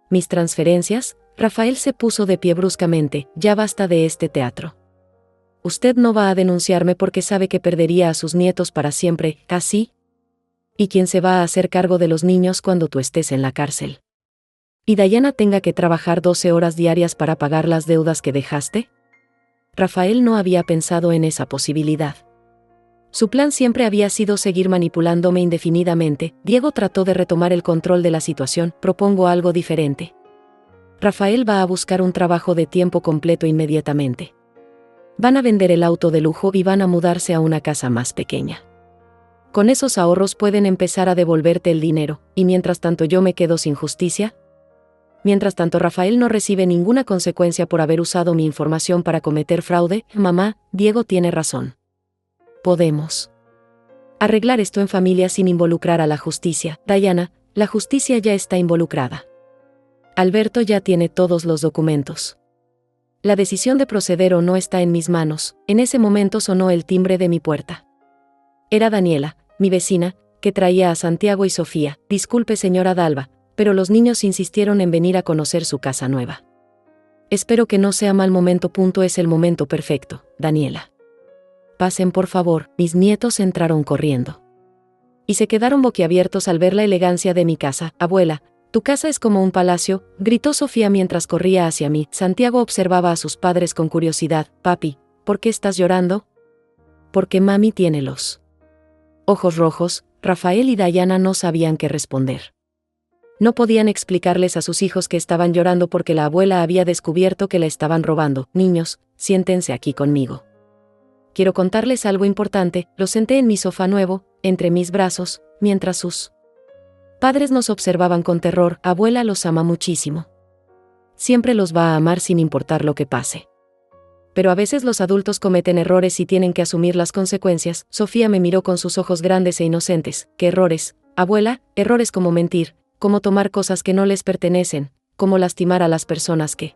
mis transferencias? Rafael se puso de pie bruscamente. Ya basta de este teatro. Usted no va a denunciarme porque sabe que perdería a sus nietos para siempre, ¿así? ¿Y quién se va a hacer cargo de los niños cuando tú estés en la cárcel? ¿Y Diana tenga que trabajar 12 horas diarias para pagar las deudas que dejaste? Rafael no había pensado en esa posibilidad. Su plan siempre había sido seguir manipulándome indefinidamente. Diego trató de retomar el control de la situación. Propongo algo diferente. Rafael va a buscar un trabajo de tiempo completo inmediatamente. Van a vender el auto de lujo y van a mudarse a una casa más pequeña. Con esos ahorros pueden empezar a devolverte el dinero, y mientras tanto yo me quedo sin justicia. Mientras tanto Rafael no recibe ninguna consecuencia por haber usado mi información para cometer fraude. Mamá, Diego tiene razón. Podemos arreglar esto en familia sin involucrar a la justicia. Diana, la justicia ya está involucrada. Alberto ya tiene todos los documentos. La decisión de proceder o no está en mis manos. En ese momento sonó el timbre de mi puerta. Era Daniela, mi vecina, que traía a Santiago y Sofía. Disculpe, señora Dalva, pero los niños insistieron en venir a conocer su casa nueva. Espero que no sea mal momento. Es el momento perfecto, Daniela. Pasen por favor. Mis nietos entraron corriendo. Y se quedaron boquiabiertos al ver la elegancia de mi casa. Abuela, tu casa es como un palacio, gritó Sofía mientras corría hacia mí. Santiago observaba a sus padres con curiosidad. Papi, ¿por qué estás llorando? Porque mami tiene los ojos rojos. Rafael y Diana no sabían qué responder. No podían explicarles a sus hijos que estaban llorando porque la abuela había descubierto que la estaban robando. Niños, siéntense aquí conmigo. Quiero contarles algo importante. Los senté en mi sofá nuevo, entre mis brazos, mientras sus padres nos observaban con terror. Abuela los ama muchísimo. Siempre los va a amar sin importar lo que pase. Pero a veces los adultos cometen errores y tienen que asumir las consecuencias. Sofía me miró con sus ojos grandes e inocentes. ¿Qué errores, abuela? Errores como mentir, como tomar cosas que no les pertenecen, como lastimar a las personas que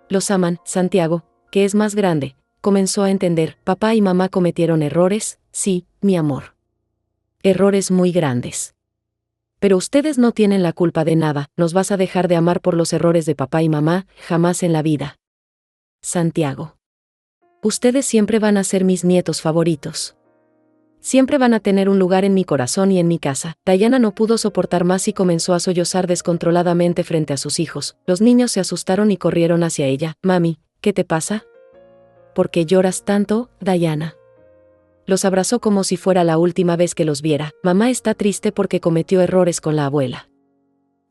los aman. Santiago, que es más grande, comenzó a entender. Papá y mamá cometieron errores, sí, mi amor. Errores muy grandes. Pero ustedes no tienen la culpa de nada. ¿Nos vas a dejar de amar por los errores de papá y mamá? Jamás en la vida. Santiago. Ustedes siempre van a ser mis nietos favoritos. Siempre van a tener un lugar en mi corazón y en mi casa. Diana no pudo soportar más y comenzó a sollozar descontroladamente frente a sus hijos. Los niños se asustaron y corrieron hacia ella. Mami, ¿qué te pasa? ¿Por qué lloras tanto, Diana? Los abrazó como si fuera la última vez que los viera. Mamá está triste porque cometió errores con la abuela.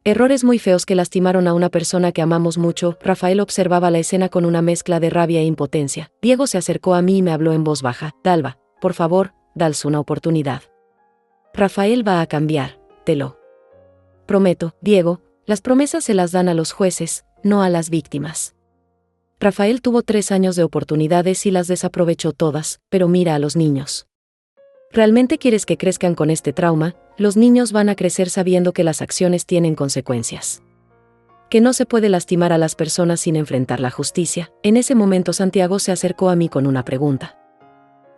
Errores muy feos que lastimaron a una persona que amamos mucho. Rafael observaba la escena con una mezcla de rabia e impotencia. Diego se acercó a mí y me habló en voz baja. Dalva, por favor, dales una oportunidad. Rafael va a cambiar, te lo prometo. Diego, las promesas se las dan a los jueces, no a las víctimas. Rafael tuvo 3 años de oportunidades y las desaprovechó todas, pero mira a los niños. ¿Realmente quieres que crezcan con este trauma? Los niños van a crecer sabiendo que las acciones tienen consecuencias. Que no se puede lastimar a las personas sin enfrentar la justicia. En ese momento Santiago se acercó a mí con una pregunta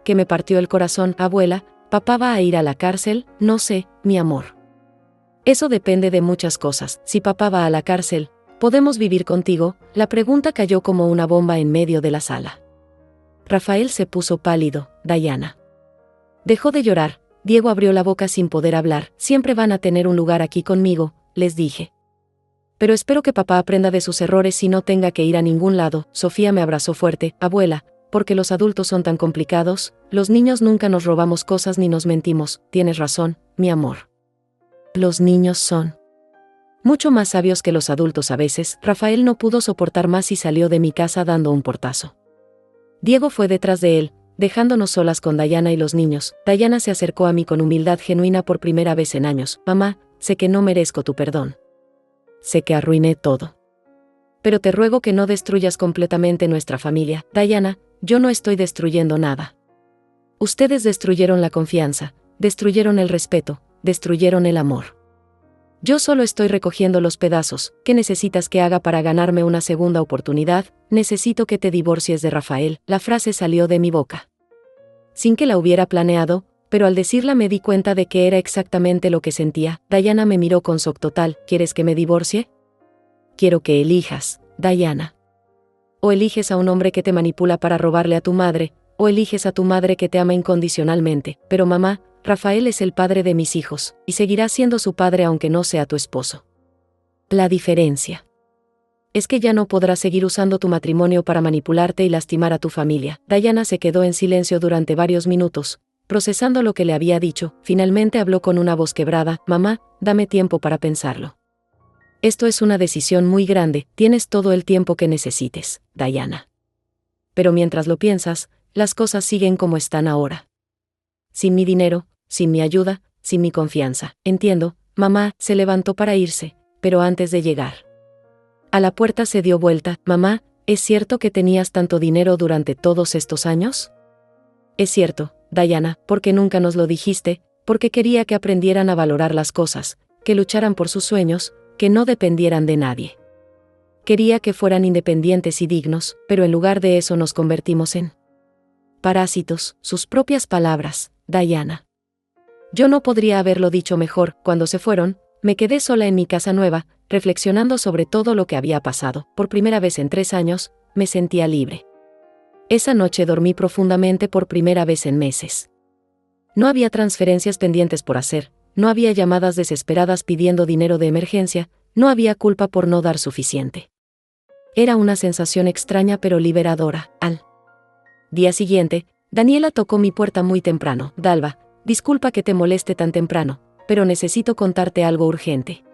que me partió el corazón. Abuela, ¿papá va a ir a la cárcel? No sé, mi amor. Eso depende de muchas cosas. Si papá va a la cárcel, ¿podemos vivir contigo? La pregunta cayó como una bomba en medio de la sala. Rafael se puso pálido. Diana dejó de llorar. Diego abrió la boca sin poder hablar. Siempre van a tener un lugar aquí conmigo, les dije. Pero espero que papá aprenda de sus errores y no tenga que ir a ningún lado. Sofía me abrazó fuerte. Abuela, porque los adultos son tan complicados, los niños nunca nos robamos cosas ni nos mentimos. Tienes razón, mi amor. Los niños son mucho más sabios que los adultos a veces. Rafael no pudo soportar más y salió de mi casa dando un portazo. Diego fue detrás de él, dejándonos solas con Diana y los niños. Diana se acercó a mí con humildad genuina por primera vez en años. Mamá, sé que no merezco tu perdón. Sé que arruiné todo. Pero te ruego que no destruyas completamente nuestra familia. Diana, yo no estoy destruyendo nada. Ustedes destruyeron la confianza, destruyeron el respeto, destruyeron el amor. Yo solo estoy recogiendo los pedazos. ¿Qué necesitas que haga para ganarme una segunda oportunidad? Necesito que te divorcies de Rafael. La frase salió de mi boca sin que la hubiera planeado, pero al decirla me di cuenta de que era exactamente lo que sentía. Diana me miró con shock total. ¿Quieres que me divorcie? Quiero que elijas, Diana. O eliges a un hombre que te manipula para robarle a tu madre, o eliges a tu madre que te ama incondicionalmente. Pero mamá, Rafael es el padre de mis hijos, y seguirá siendo su padre aunque no sea tu esposo. La diferencia es que ya no podrás seguir usando tu matrimonio para manipularte y lastimar a tu familia. Diana se quedó en silencio durante varios minutos, procesando lo que le había dicho. Finalmente habló con una voz quebrada: mamá, dame tiempo para pensarlo. Esto es una decisión muy grande, tienes todo el tiempo que necesites, Diana. Pero mientras lo piensas, las cosas siguen como están ahora. Sin mi dinero, sin mi ayuda, sin mi confianza. Entiendo, mamá. Se levantó para irse, pero antes de llegar a la puerta se dio vuelta. Mamá, ¿es cierto que tenías tanto dinero durante todos estos años? Es cierto, Diana, porque nunca nos lo dijiste, porque quería que aprendieran a valorar las cosas, que lucharan por sus sueños, que no dependieran de nadie. Quería que fueran independientes y dignos, pero en lugar de eso nos convertimos en parásitos. Sus propias palabras, Diana. Yo no podría haberlo dicho mejor. Cuando se fueron, me quedé sola en mi casa nueva, reflexionando sobre todo lo que había pasado. Por primera vez en 3 años, me sentía libre. Esa noche dormí profundamente por primera vez en meses. No había transferencias pendientes por hacer, no había llamadas desesperadas pidiendo dinero de emergencia, no había culpa por no dar suficiente. Era una sensación extraña pero liberadora. Al día siguiente, Daniela tocó mi puerta muy temprano. Dalva, disculpa que te moleste tan temprano, pero necesito contarte algo urgente.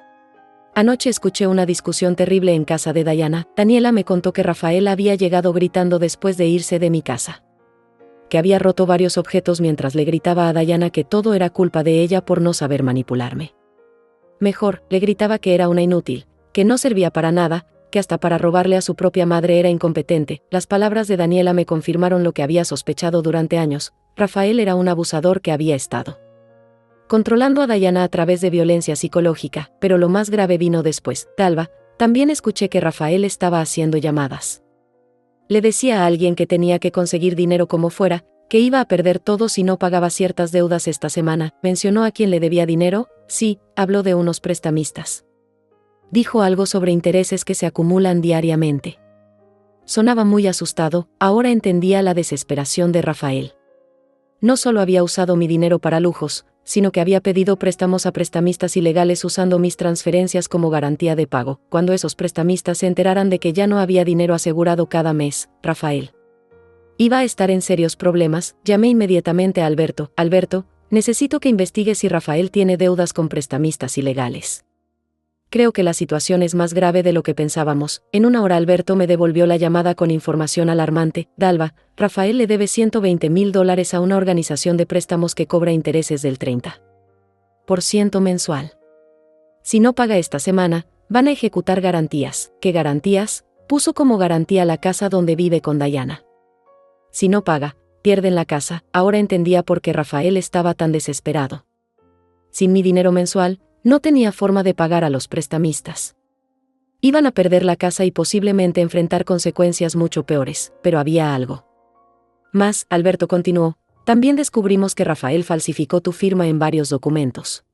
Anoche escuché una discusión terrible en casa de Diana. Daniela me contó que Rafael había llegado gritando después de irse de mi casa. Que había roto varios objetos mientras le gritaba a Diana que todo era culpa de ella por no saber manipularme. Mejor, le gritaba que era una inútil, que no servía para nada, que hasta para robarle a su propia madre era incompetente. Las palabras de Daniela me confirmaron lo que había sospechado durante años. Rafael era un abusador que había estado controlando a Diana a través de violencia psicológica, pero lo más grave vino después. Dalva, también escuché que Rafael estaba haciendo llamadas. Le decía a alguien que tenía que conseguir dinero como fuera, que iba a perder todo si no pagaba ciertas deudas esta semana. ¿Mencionó a quién le debía dinero? Sí, habló de unos prestamistas. Dijo algo sobre intereses que se acumulan diariamente. Sonaba muy asustado. Ahora entendía la desesperación de Rafael. No solo había usado mi dinero para lujos, sino que había pedido préstamos a prestamistas ilegales usando mis transferencias como garantía de pago. Cuando esos prestamistas se enteraran de que ya no había dinero asegurado cada mes, Rafael iba a estar en serios problemas. Llamé inmediatamente a Alberto. Alberto, necesito que investigues si Rafael tiene deudas con prestamistas ilegales. Creo que la situación es más grave de lo que pensábamos. En una hora Alberto me devolvió la llamada con información alarmante. Dalva, Rafael le debe $120,000 a una organización de préstamos que cobra intereses del 30% mensual. Si no paga esta semana, van a ejecutar garantías. ¿Qué garantías? Puso como garantía la casa donde vive con Diana. Si no paga, pierden la casa. Ahora entendía por qué Rafael estaba tan desesperado. Sin mi dinero mensual, no tenía forma de pagar a los prestamistas. Iban a perder la casa y posiblemente enfrentar consecuencias mucho peores, pero había algo más. Alberto continuó, también descubrimos que Rafael falsificó tu firma en varios documentos.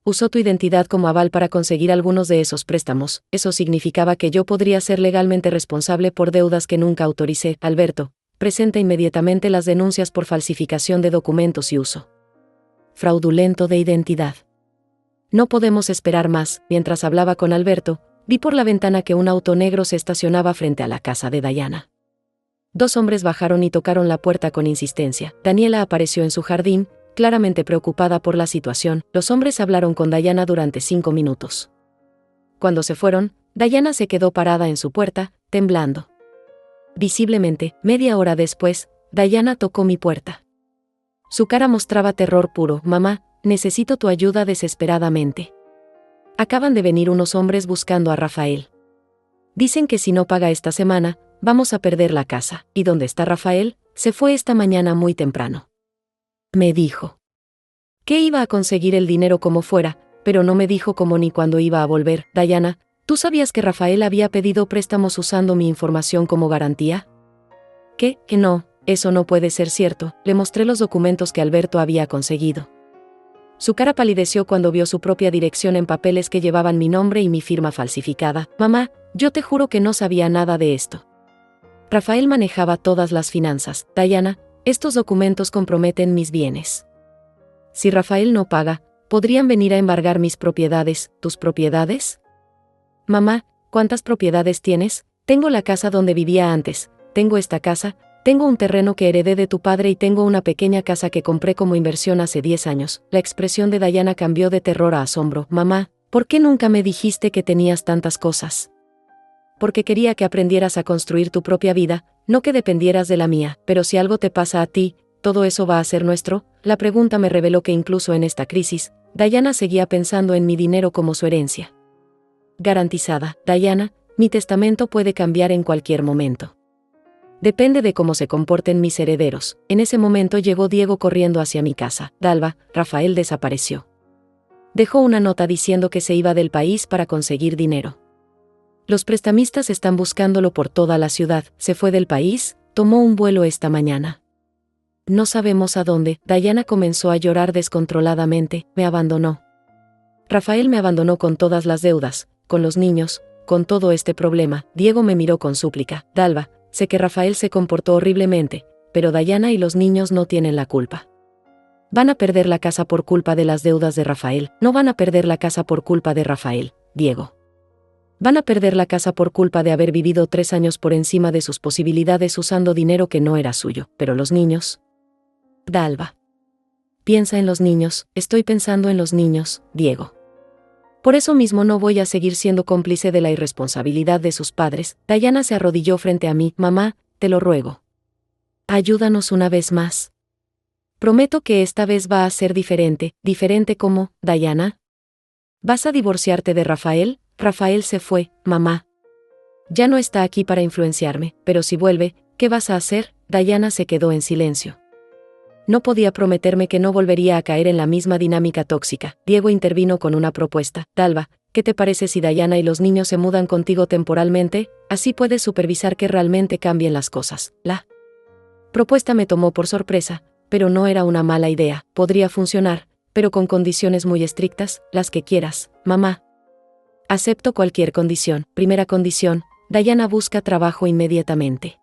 Usó tu identidad como aval para conseguir algunos de esos préstamos. Eso significaba que yo podría ser legalmente responsable por deudas que nunca autoricé. Alberto, presenta inmediatamente las denuncias por falsificación de documentos y uso fraudulento de identidad. No podemos esperar más. Mientras hablaba con Alberto, vi por la ventana que un auto negro se estacionaba frente a la casa de Diana. 2 hombres bajaron y tocaron la puerta con insistencia. Daniela apareció en su jardín, claramente preocupada por la situación. Los hombres hablaron con Diana durante 5 minutos. Cuando se fueron, Diana se quedó parada en su puerta, temblando. Visiblemente, media hora después, Diana tocó mi puerta. Su cara mostraba terror puro. Mamá, necesito tu ayuda desesperadamente. Acaban de venir unos hombres buscando a Rafael. Dicen que si no paga esta semana, vamos a perder la casa. ¿Y dónde está Rafael? Se fue esta mañana muy temprano. Me dijo que iba a conseguir el dinero como fuera, pero no me dijo cómo ni cuándo iba a volver. Diana, ¿tú sabías que Rafael había pedido préstamos usando mi información como garantía? ¿Qué? Que no, eso no puede ser cierto. Le mostré los documentos que Alberto había conseguido. Su cara palideció cuando vio su propia dirección en papeles que llevaban mi nombre y mi firma falsificada. Mamá, yo te juro que no sabía nada de esto. Rafael manejaba todas las finanzas. Diana, estos documentos comprometen mis bienes. Si Rafael no paga, podrían venir a embargar mis propiedades. ¿Tus propiedades? Mamá, ¿cuántas propiedades tienes? Tengo la casa donde vivía antes, tengo esta casa, tengo un terreno que heredé de tu padre y tengo una pequeña casa que compré como inversión hace 10 años. La expresión de Diana cambió de terror a asombro. Mamá, ¿por qué nunca me dijiste que tenías tantas cosas? Porque quería que aprendieras a construir tu propia vida, no que dependieras de la mía. Pero si algo te pasa a ti, ¿todo eso va a ser nuestro? La pregunta me reveló que incluso en esta crisis, Diana seguía pensando en mi dinero como su herencia. Garantizada, Diana, mi testamento puede cambiar en cualquier momento. Depende de cómo se comporten mis herederos. En ese momento llegó Diego corriendo hacia mi casa. Dalva, Rafael desapareció. Dejó una nota diciendo que se iba del país para conseguir dinero. Los prestamistas están buscándolo por toda la ciudad. Se fue del país, tomó un vuelo esta mañana. No sabemos a dónde. Diana comenzó a llorar descontroladamente. Me abandonó. Rafael me abandonó con todas las deudas, con los niños, con todo este problema. Diego me miró con súplica. Dalva, sé que Rafael se comportó horriblemente, pero Diana y los niños no tienen la culpa. Van a perder la casa por culpa de las deudas de Rafael. No van a perder la casa por culpa de Rafael, Diego. Van a perder la casa por culpa de haber vivido 3 años por encima de sus posibilidades usando dinero que no era suyo. Pero los niños. Dalva. Piensa en los niños. Estoy pensando en los niños, Diego. Por eso mismo no voy a seguir siendo cómplice de la irresponsabilidad de sus padres. Diana se arrodilló frente a mí. Mamá, te lo ruego. Ayúdanos una vez más. Prometo que esta vez va a ser diferente. ¿Diferente cómo, Diana? ¿Vas a divorciarte de Rafael? Rafael se fue, mamá. Ya no está aquí para influenciarme, pero si vuelve, ¿qué vas a hacer? Diana se quedó en silencio. No podía prometerme que no volvería a caer en la misma dinámica tóxica. Diego intervino con una propuesta. Dalva, ¿qué te parece si Diana y los niños se mudan contigo temporalmente? Así puedes supervisar que realmente cambien las cosas. La propuesta me tomó por sorpresa, pero no era una mala idea. Podría funcionar, pero con condiciones muy estrictas, las que quieras, mamá. Acepto cualquier condición. Primera condición, Diana busca trabajo inmediatamente.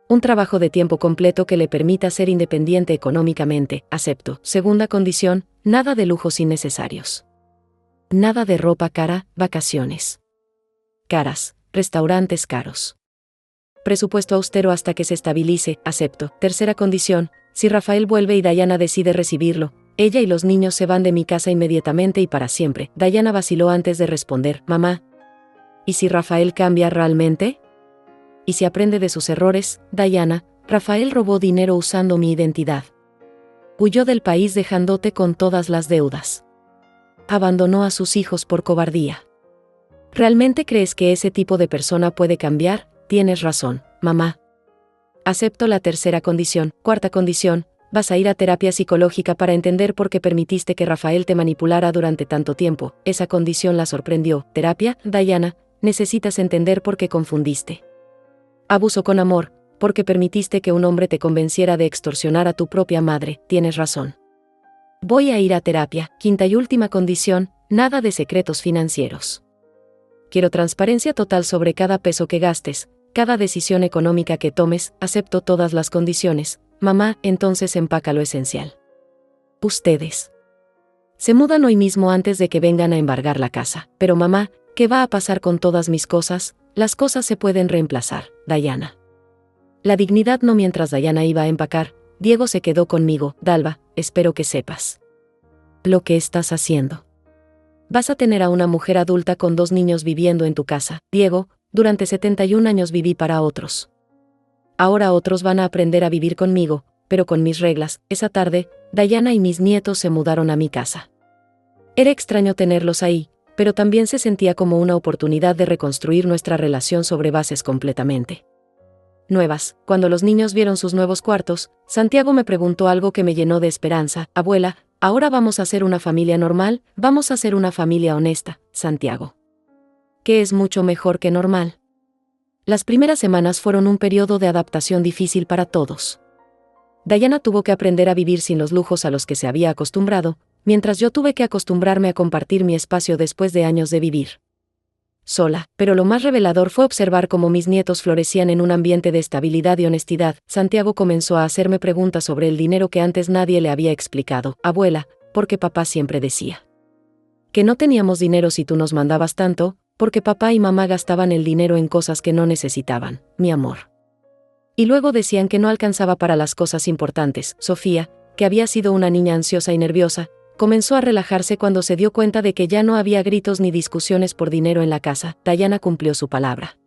Un trabajo de tiempo completo que le permita ser independiente económicamente, acepto. Segunda condición, nada de lujos innecesarios. Nada de ropa cara, vacaciones caras, restaurantes caros. Presupuesto austero hasta que se estabilice, acepto. Tercera condición, si Rafael vuelve y Diana decide recibirlo, ella y los niños se van de mi casa inmediatamente y para siempre. Diana vaciló antes de responder. Mamá. ¿Y si Rafael cambia realmente? Y si aprende de sus errores, Diana, Rafael robó dinero usando mi identidad. Huyó del país dejándote con todas las deudas. Abandonó a sus hijos por cobardía. ¿Realmente crees que ese tipo de persona puede cambiar? Tienes razón, mamá. Acepto la tercera condición. Cuarta condición, vas a ir a terapia psicológica para entender por qué permitiste que Rafael te manipulara durante tanto tiempo. Esa condición la sorprendió. ¿Terapia? Diana, necesitas entender por qué confundiste. Abuso con amor, porque permitiste que un hombre te convenciera de extorsionar a tu propia madre. Tienes razón. Voy a ir a terapia. Quinta y última condición, nada de secretos financieros. Quiero transparencia total sobre cada peso que gastes, cada decisión económica que tomes. Acepto todas las condiciones. Mamá, entonces empaca lo esencial. Ustedes se mudan hoy mismo antes de que vengan a embargar la casa. Pero mamá, ¿qué va a pasar con todas mis cosas? Las cosas se pueden reemplazar, Diana. La dignidad no. Mientras Diana iba a empacar, Diego se quedó conmigo. Dalva, espero que sepas lo que estás haciendo. Vas a tener a una mujer adulta con 2 niños viviendo en tu casa. Diego, durante 71 años viví para otros. Ahora otros van a aprender a vivir conmigo, pero con mis reglas. Esa tarde, Diana y mis nietos se mudaron a mi casa. Era extraño tenerlos ahí, pero también se sentía como una oportunidad de reconstruir nuestra relación sobre bases completamente nuevas. Cuando los niños vieron sus nuevos cuartos, Santiago me preguntó algo que me llenó de esperanza. Abuela, Ahora vamos a ser una familia normal, vamos a ser una familia honesta, Santiago. Que es mucho mejor que normal. Las primeras semanas fueron un periodo de adaptación difícil para todos. Dayana tuvo que aprender a vivir sin los lujos a los que se había acostumbrado, mientras yo tuve que acostumbrarme a compartir mi espacio después de años de vivir sola, pero lo más revelador fue observar cómo mis nietos florecían en un ambiente de estabilidad y honestidad. Santiago comenzó a hacerme preguntas sobre el dinero que antes nadie le había explicado. Abuela, porque papá siempre decía que no teníamos dinero si tú nos mandabas tanto, porque papá y mamá gastaban el dinero en cosas que no necesitaban, mi amor. Y luego decían que no alcanzaba para las cosas importantes. Sofía, que había sido una niña ansiosa y nerviosa, comenzó a relajarse cuando se dio cuenta de que ya no había gritos ni discusiones por dinero en la casa. Dayana cumplió su palabra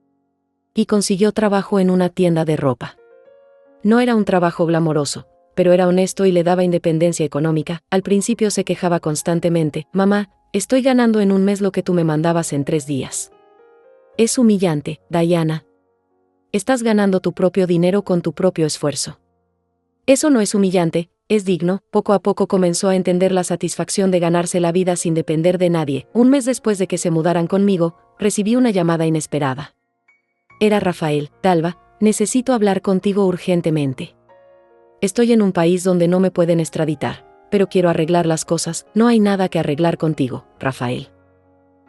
y consiguió trabajo en una tienda de ropa. No era un trabajo glamoroso, pero era honesto y le daba independencia económica. Al principio se quejaba constantemente: mamá, estoy ganando en un mes lo que tú me mandabas en 3 días. Es humillante, Dayana. Estás ganando tu propio dinero con tu propio esfuerzo. Eso no es humillante, es digno. Poco a poco comenzó a entender la satisfacción de ganarse la vida sin depender de nadie. Un mes después de que se mudaran conmigo, recibí una llamada inesperada. Era Rafael. Dalva, necesito hablar contigo urgentemente. Estoy en un país donde no me pueden extraditar, pero quiero arreglar las cosas. No hay nada que arreglar contigo, Rafael.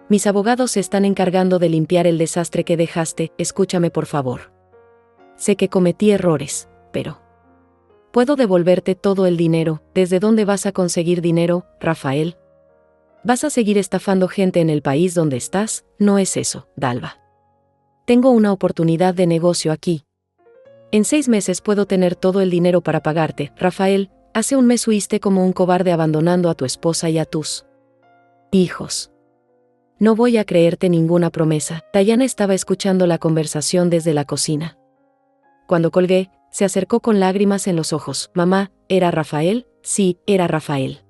Mis abogados se están encargando de limpiar el desastre que dejaste. Escúchame por favor. Sé que cometí errores, pero puedo devolverte todo el dinero. ¿Desde dónde vas a conseguir dinero, Rafael? ¿Vas a seguir estafando gente en el país donde estás? No es eso, Dalva. Tengo una oportunidad de negocio aquí. En 6 meses puedo tener todo el dinero para pagarte. Rafael, hace un mes huiste como un cobarde abandonando a tu esposa y a tus hijos. No voy a creerte ninguna promesa. Dayana estaba escuchando la conversación desde la cocina. Cuando colgué, se acercó con lágrimas en los ojos. Mamá, ¿era Rafael? Sí, era Rafael.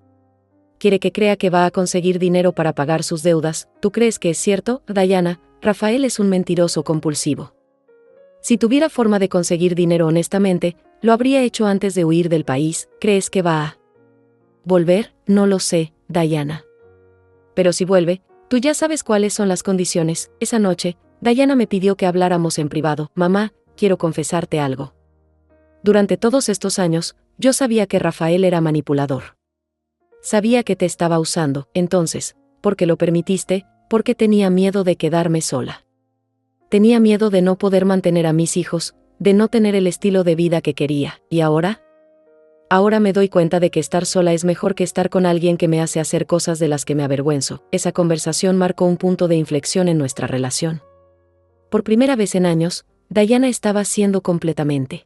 Quiere que crea que va a conseguir dinero para pagar sus deudas. ¿Tú crees que es cierto, Dayana? Rafael es un mentiroso compulsivo. Si tuviera forma de conseguir dinero honestamente, lo habría hecho antes de huir del país. ¿Crees que va a volver? No lo sé, Dayana. Pero si vuelve, tú ya sabes cuáles son las condiciones. Esa noche, Dayana me pidió que habláramos en privado. Mamá, quiero confesarte algo. Durante todos estos años, yo sabía que Rafael era manipulador. Sabía que te estaba usando. Entonces, ¿por qué lo permitiste? Porque tenía miedo de quedarme sola. Tenía miedo de no poder mantener a mis hijos, de no tener el estilo de vida que quería. ¿Y ahora? Ahora me doy cuenta de que estar sola es mejor que estar con alguien que me hace hacer cosas de las que me avergüenzo. Esa conversación marcó un punto de inflexión en nuestra relación. Por primera vez en años, Dayana estaba siendo completamente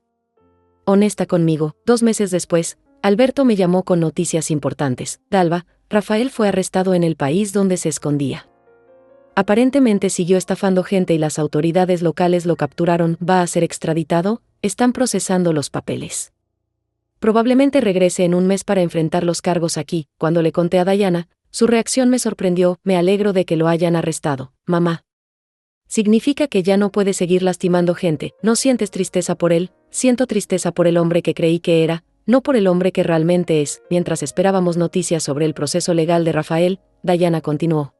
honesta conmigo. 2 meses después, Alberto me llamó con noticias importantes. Dalva, Rafael fue arrestado en el país donde se escondía. Aparentemente siguió estafando gente y las autoridades locales lo capturaron. ¿Va a ser extraditado? Están procesando los papeles. Probablemente regrese en un mes para enfrentar los cargos aquí. Cuando le conté a Dayana, su reacción me sorprendió. Me alegro de que lo hayan arrestado, mamá. Significa que ya no puede seguir lastimando gente. ¿No sientes tristeza por él? Siento tristeza por el hombre que creí que era, no por el hombre que realmente es. Mientras esperábamos noticias sobre el proceso legal de Rafael, Dayana continuó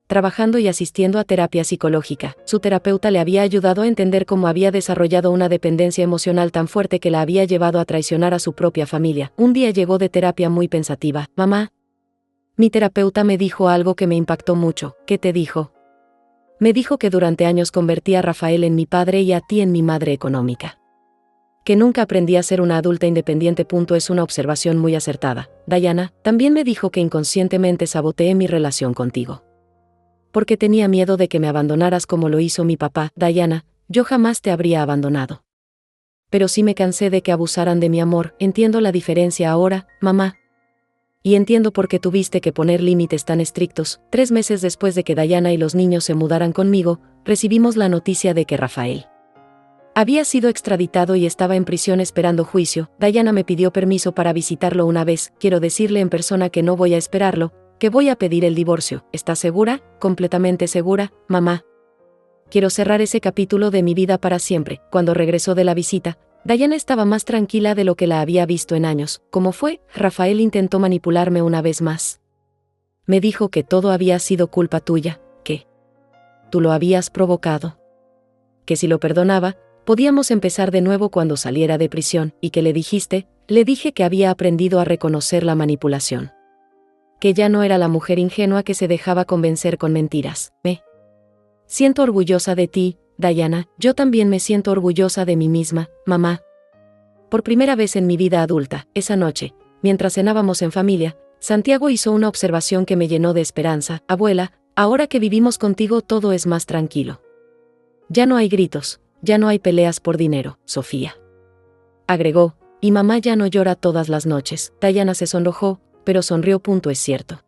trabajando y asistiendo a terapia psicológica. Su terapeuta le había ayudado a entender cómo había desarrollado una dependencia emocional tan fuerte que la había llevado a traicionar a su propia familia. Un día llegó de terapia muy pensativa. Mamá, mi terapeuta me dijo algo que me impactó mucho. ¿Qué te dijo? Me dijo que durante años convertí a Rafael en mi padre y a ti en mi madre económica. Que nunca aprendí a ser una adulta independiente. Es una observación muy acertada. Dayana, también me dijo que inconscientemente saboteé mi relación contigo. Porque tenía miedo de que me abandonaras como lo hizo mi papá. Dayana, yo jamás te habría abandonado. Pero sí me cansé de que abusaran de mi amor. Entiendo la diferencia ahora, mamá. Y entiendo por qué tuviste que poner límites tan estrictos. 3 meses después de que Dayana y los niños se mudaran conmigo, recibimos la noticia de que Rafael había sido extraditado y estaba en prisión esperando juicio. Dayana me pidió permiso para visitarlo una vez. Quiero decirle en persona que no voy a esperarlo, que voy a pedir el divorcio. ¿Estás segura? Completamente segura, mamá. Quiero cerrar ese capítulo de mi vida para siempre. Cuando regresó de la visita, Diana estaba más tranquila de lo que la había visto en años. ¿Cómo fue? Rafael intentó manipularme una vez más. Me dijo que todo había sido culpa tuya, que tú lo habías provocado. Que si lo perdonaba, podíamos empezar de nuevo cuando saliera de prisión, y que le dije que había aprendido a reconocer la manipulación. Que ya no era la mujer ingenua que se dejaba convencer con mentiras. Me siento orgullosa de ti, Diana. Yo también me siento orgullosa de mí misma, mamá. Por primera vez en mi vida adulta, esa noche, mientras cenábamos en familia, Santiago hizo una observación que me llenó de esperanza. Abuela, ahora que vivimos contigo todo es más tranquilo. Ya no hay gritos, ya no hay peleas por dinero, Sofía. Agregó, y mamá ya no llora todas las noches. Diana se sonrojó, pero sonrió. Es cierto.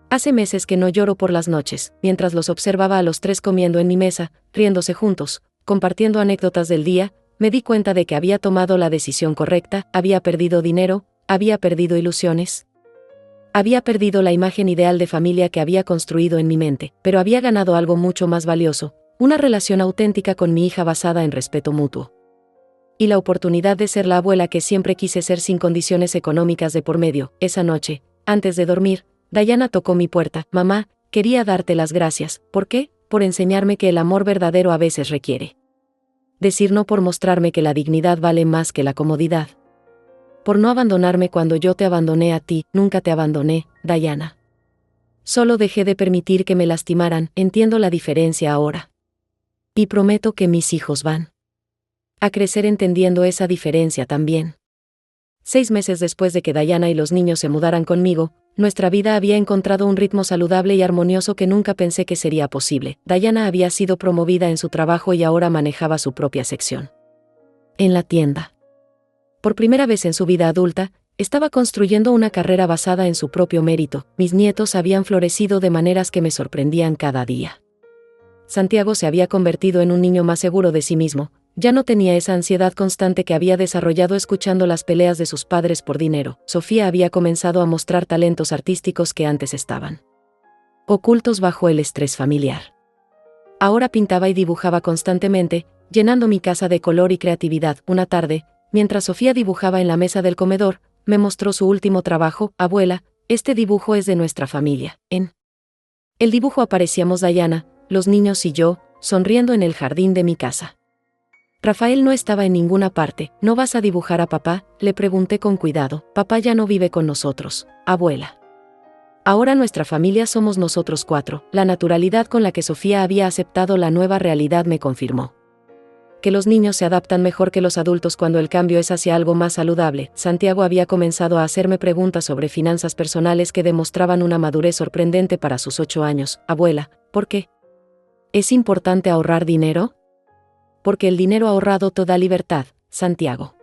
Hace meses que no lloro por las noches. Mientras los observaba a los tres comiendo en mi mesa, riéndose juntos, compartiendo anécdotas del día, me di cuenta de que había tomado la decisión correcta. Había perdido dinero, había perdido ilusiones. Había perdido la imagen ideal de familia que había construido en mi mente, pero había ganado algo mucho más valioso, una relación auténtica con mi hija basada en respeto mutuo. Y la oportunidad de ser la abuela que siempre quise ser sin condiciones económicas de por medio. Esa noche, antes de dormir, Diana tocó mi puerta. Mamá, quería darte las gracias. ¿Por qué? Por enseñarme que el amor verdadero a veces requiere decir no, por mostrarme que la dignidad vale más que la comodidad. Por no abandonarme cuando yo te abandoné a ti. Nunca te abandoné, Diana. Solo dejé de permitir que me lastimaran. Entiendo la diferencia ahora. Y prometo que mis hijos van a crecer entendiendo esa diferencia también. 6 meses después de que Diana y los niños se mudaran conmigo, nuestra vida había encontrado un ritmo saludable y armonioso que nunca pensé que sería posible. Diana había sido promovida en su trabajo y ahora manejaba su propia sección en la tienda. Por primera vez en su vida adulta, estaba construyendo una carrera basada en su propio mérito. Mis nietos habían florecido de maneras que me sorprendían cada día. Santiago se había convertido en un niño más seguro de sí mismo. Ya no tenía esa ansiedad constante que había desarrollado escuchando las peleas de sus padres por dinero. Sofía había comenzado a mostrar talentos artísticos que antes estaban ocultos bajo el estrés familiar. Ahora pintaba y dibujaba constantemente, llenando mi casa de color y creatividad. Una tarde, mientras Sofía dibujaba en la mesa del comedor, me mostró su último trabajo. Abuela, este dibujo es de nuestra familia. En el dibujo aparecíamos Diana, los niños y yo, sonriendo en el jardín de mi casa. Rafael no estaba en ninguna parte. ¿No vas a dibujar a papá?, le pregunté con cuidado. Papá ya no vive con nosotros, abuela. Ahora nuestra familia somos nosotros 4. La naturalidad con la que Sofía había aceptado la nueva realidad me confirmó que los niños se adaptan mejor que los adultos cuando el cambio es hacia algo más saludable. Santiago había comenzado a hacerme preguntas sobre finanzas personales que demostraban una madurez sorprendente para sus 8 años. Abuela, ¿por qué es importante ahorrar dinero? Porque el dinero ahorrado te da libertad, Santiago.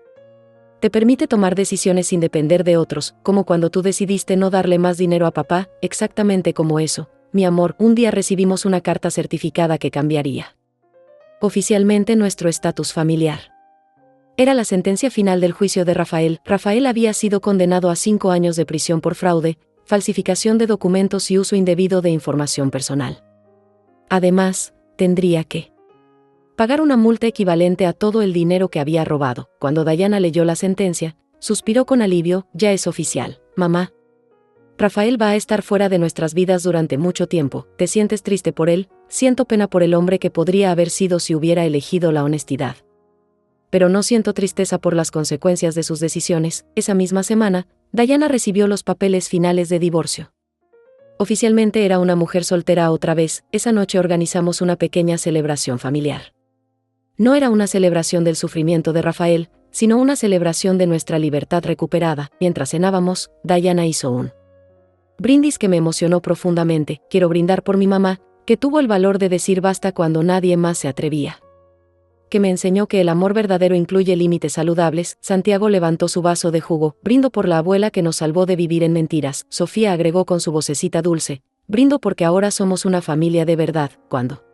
Te permite tomar decisiones sin depender de otros, como cuando tú decidiste no darle más dinero a papá. Exactamente como eso, mi amor. Un día recibimos una carta certificada que cambiaría oficialmente nuestro estatus familiar. Era la sentencia final del juicio de Rafael. Rafael había sido condenado a 5 años de prisión por fraude, falsificación de documentos y uso indebido de información personal. Además, tendría que pagar una multa equivalente a todo el dinero que había robado. Cuando Diana leyó la sentencia, suspiró con alivio. Ya es oficial, mamá. Rafael va a estar fuera de nuestras vidas durante mucho tiempo. ¿Te sientes triste por él? Siento pena por el hombre que podría haber sido si hubiera elegido la honestidad. Pero no siento tristeza por las consecuencias de sus decisiones. Esa misma semana, Diana recibió los papeles finales de divorcio. Oficialmente era una mujer soltera otra vez. Esa noche organizamos una pequeña celebración familiar. No era una celebración del sufrimiento de Rafael, sino una celebración de nuestra libertad recuperada. Mientras cenábamos, Diana hizo un brindis que me emocionó profundamente. Quiero brindar por mi mamá, que tuvo el valor de decir basta cuando nadie más se atrevía. Que me enseñó que el amor verdadero incluye límites saludables. Santiago levantó su vaso de jugo. Brindo por la abuela que nos salvó de vivir en mentiras. Sofía agregó con su vocecita dulce. Brindo porque ahora somos una familia de verdad. Cuando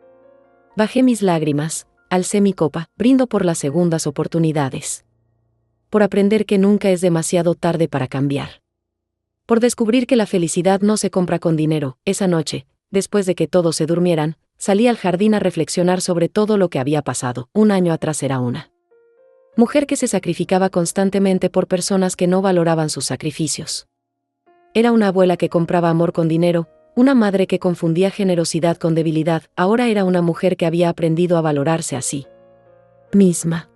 bajé mis lágrimas, alcé mi copa. Brindo por las segundas oportunidades. Por aprender que nunca es demasiado tarde para cambiar. Por descubrir que la felicidad no se compra con dinero. Esa noche, después de que todos se durmieran, salí al jardín a reflexionar sobre todo lo que había pasado. Un año atrás era una Mujer que se sacrificaba constantemente por personas que no valoraban sus sacrificios. Era una abuela que compraba amor con dinero, una madre que confundía generosidad con debilidad. Ahora era una mujer que había aprendido a valorarse a sí misma.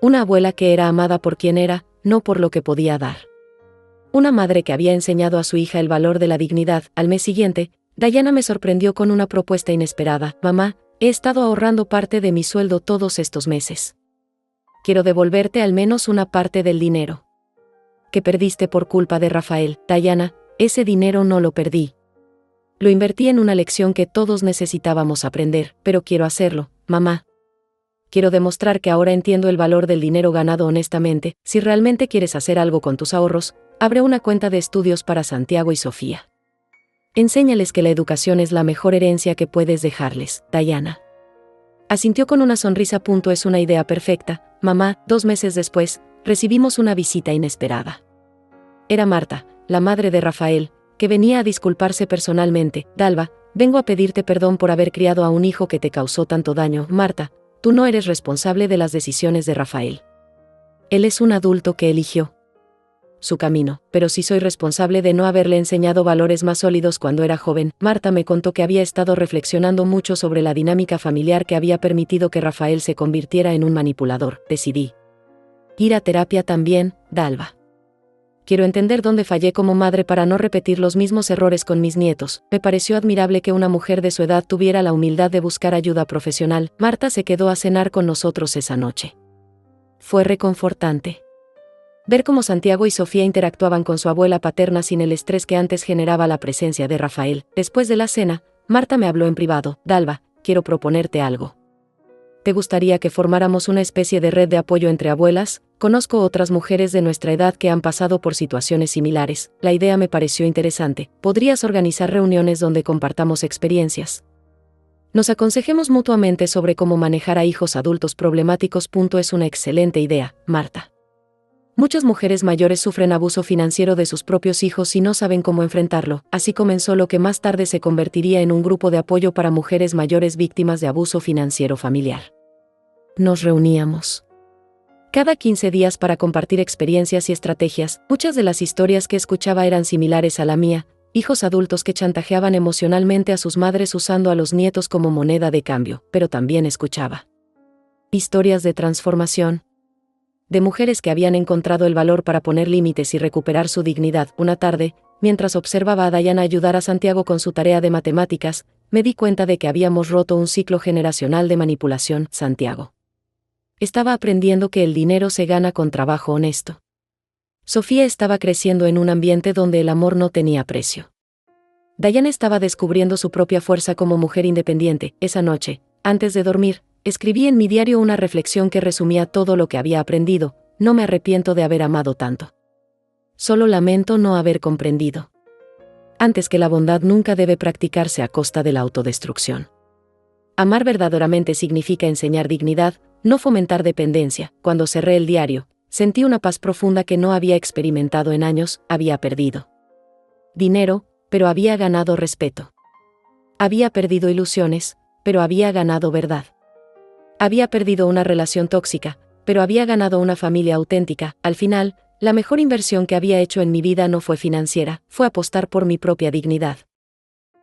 Una abuela que era amada por quien era, no por lo que podía dar. Una madre que había enseñado a su hija el valor de la dignidad. Al mes siguiente, Diana me sorprendió con una propuesta inesperada. Mamá, he estado ahorrando parte de mi sueldo todos estos meses. Quiero devolverte al menos una parte del dinero que perdiste por culpa de Rafael. Diana, ese dinero no lo perdí. Lo invertí en una lección que todos necesitábamos aprender, pero quiero hacerlo, mamá. Quiero demostrar que ahora entiendo el valor del dinero ganado honestamente. Si realmente quieres hacer algo con tus ahorros, abre una cuenta de estudios para Santiago y Sofía. Enséñales que la educación es la mejor herencia que puedes dejarles, Diana. Asintió con una sonrisa. Es una idea perfecta, mamá. 2 meses después, recibimos una visita inesperada. Era Marta, la madre de Rafael, que venía a disculparse personalmente. Dalva, vengo a pedirte perdón por haber criado a un hijo que te causó tanto daño. Marta, tú no eres responsable de las decisiones de Rafael. Él es un adulto que eligió su camino, pero sí soy responsable de no haberle enseñado valores más sólidos cuando era joven. Marta me contó que había estado reflexionando mucho sobre la dinámica familiar que había permitido que Rafael se convirtiera en un manipulador. Decidí ir a terapia también, Dalva. Quiero entender dónde fallé como madre para no repetir los mismos errores con mis nietos. Me pareció admirable que una mujer de su edad tuviera la humildad de buscar ayuda profesional. Marta se quedó a cenar con nosotros esa noche. Fue reconfortante ver cómo Santiago y Sofía interactuaban con su abuela paterna sin el estrés que antes generaba la presencia de Rafael. Después de la cena, Marta me habló en privado. Dalva, quiero proponerte algo. ¿Te gustaría que formáramos una especie de red de apoyo entre abuelas? Conozco otras mujeres de nuestra edad que han pasado por situaciones similares. La idea me pareció interesante. ¿Podrías organizar reuniones donde compartamos experiencias? Nos aconsejemos mutuamente sobre cómo manejar a hijos adultos problemáticos. Es una excelente idea, Marta. Muchas mujeres mayores sufren abuso financiero de sus propios hijos y no saben cómo enfrentarlo. Así comenzó lo que más tarde se convertiría en un grupo de apoyo para mujeres mayores víctimas de abuso financiero familiar. Nos reuníamos cada 15 días para compartir experiencias y estrategias. Muchas de las historias que escuchaba eran similares a la mía: hijos adultos que chantajeaban emocionalmente a sus madres usando a los nietos como moneda de cambio. Pero también escuchaba historias de transformación, de mujeres que habían encontrado el valor para poner límites y recuperar su dignidad. Una tarde, mientras observaba a Diana ayudar a Santiago con su tarea de matemáticas, me di cuenta de que habíamos roto un ciclo generacional de manipulación. Santiago estaba aprendiendo que el dinero se gana con trabajo honesto. Sofía estaba creciendo en un ambiente donde el amor no tenía precio. Diana estaba descubriendo su propia fuerza como mujer independiente. Esa noche, antes de dormir, escribí en mi diario una reflexión que resumía todo lo que había aprendido. No me arrepiento de haber amado tanto. Solo lamento no haber comprendido antes que la bondad nunca debe practicarse a costa de la autodestrucción. Amar verdaderamente significa enseñar dignidad, no fomentar dependencia. Cuando cerré el diario, sentí una paz profunda que no había experimentado en años. Había perdido dinero, pero había ganado respeto. Había perdido ilusiones, pero había ganado verdad. Había perdido una relación tóxica, pero había ganado una familia auténtica. Al final, la mejor inversión que había hecho en mi vida no fue financiera, fue apostar por mi propia dignidad.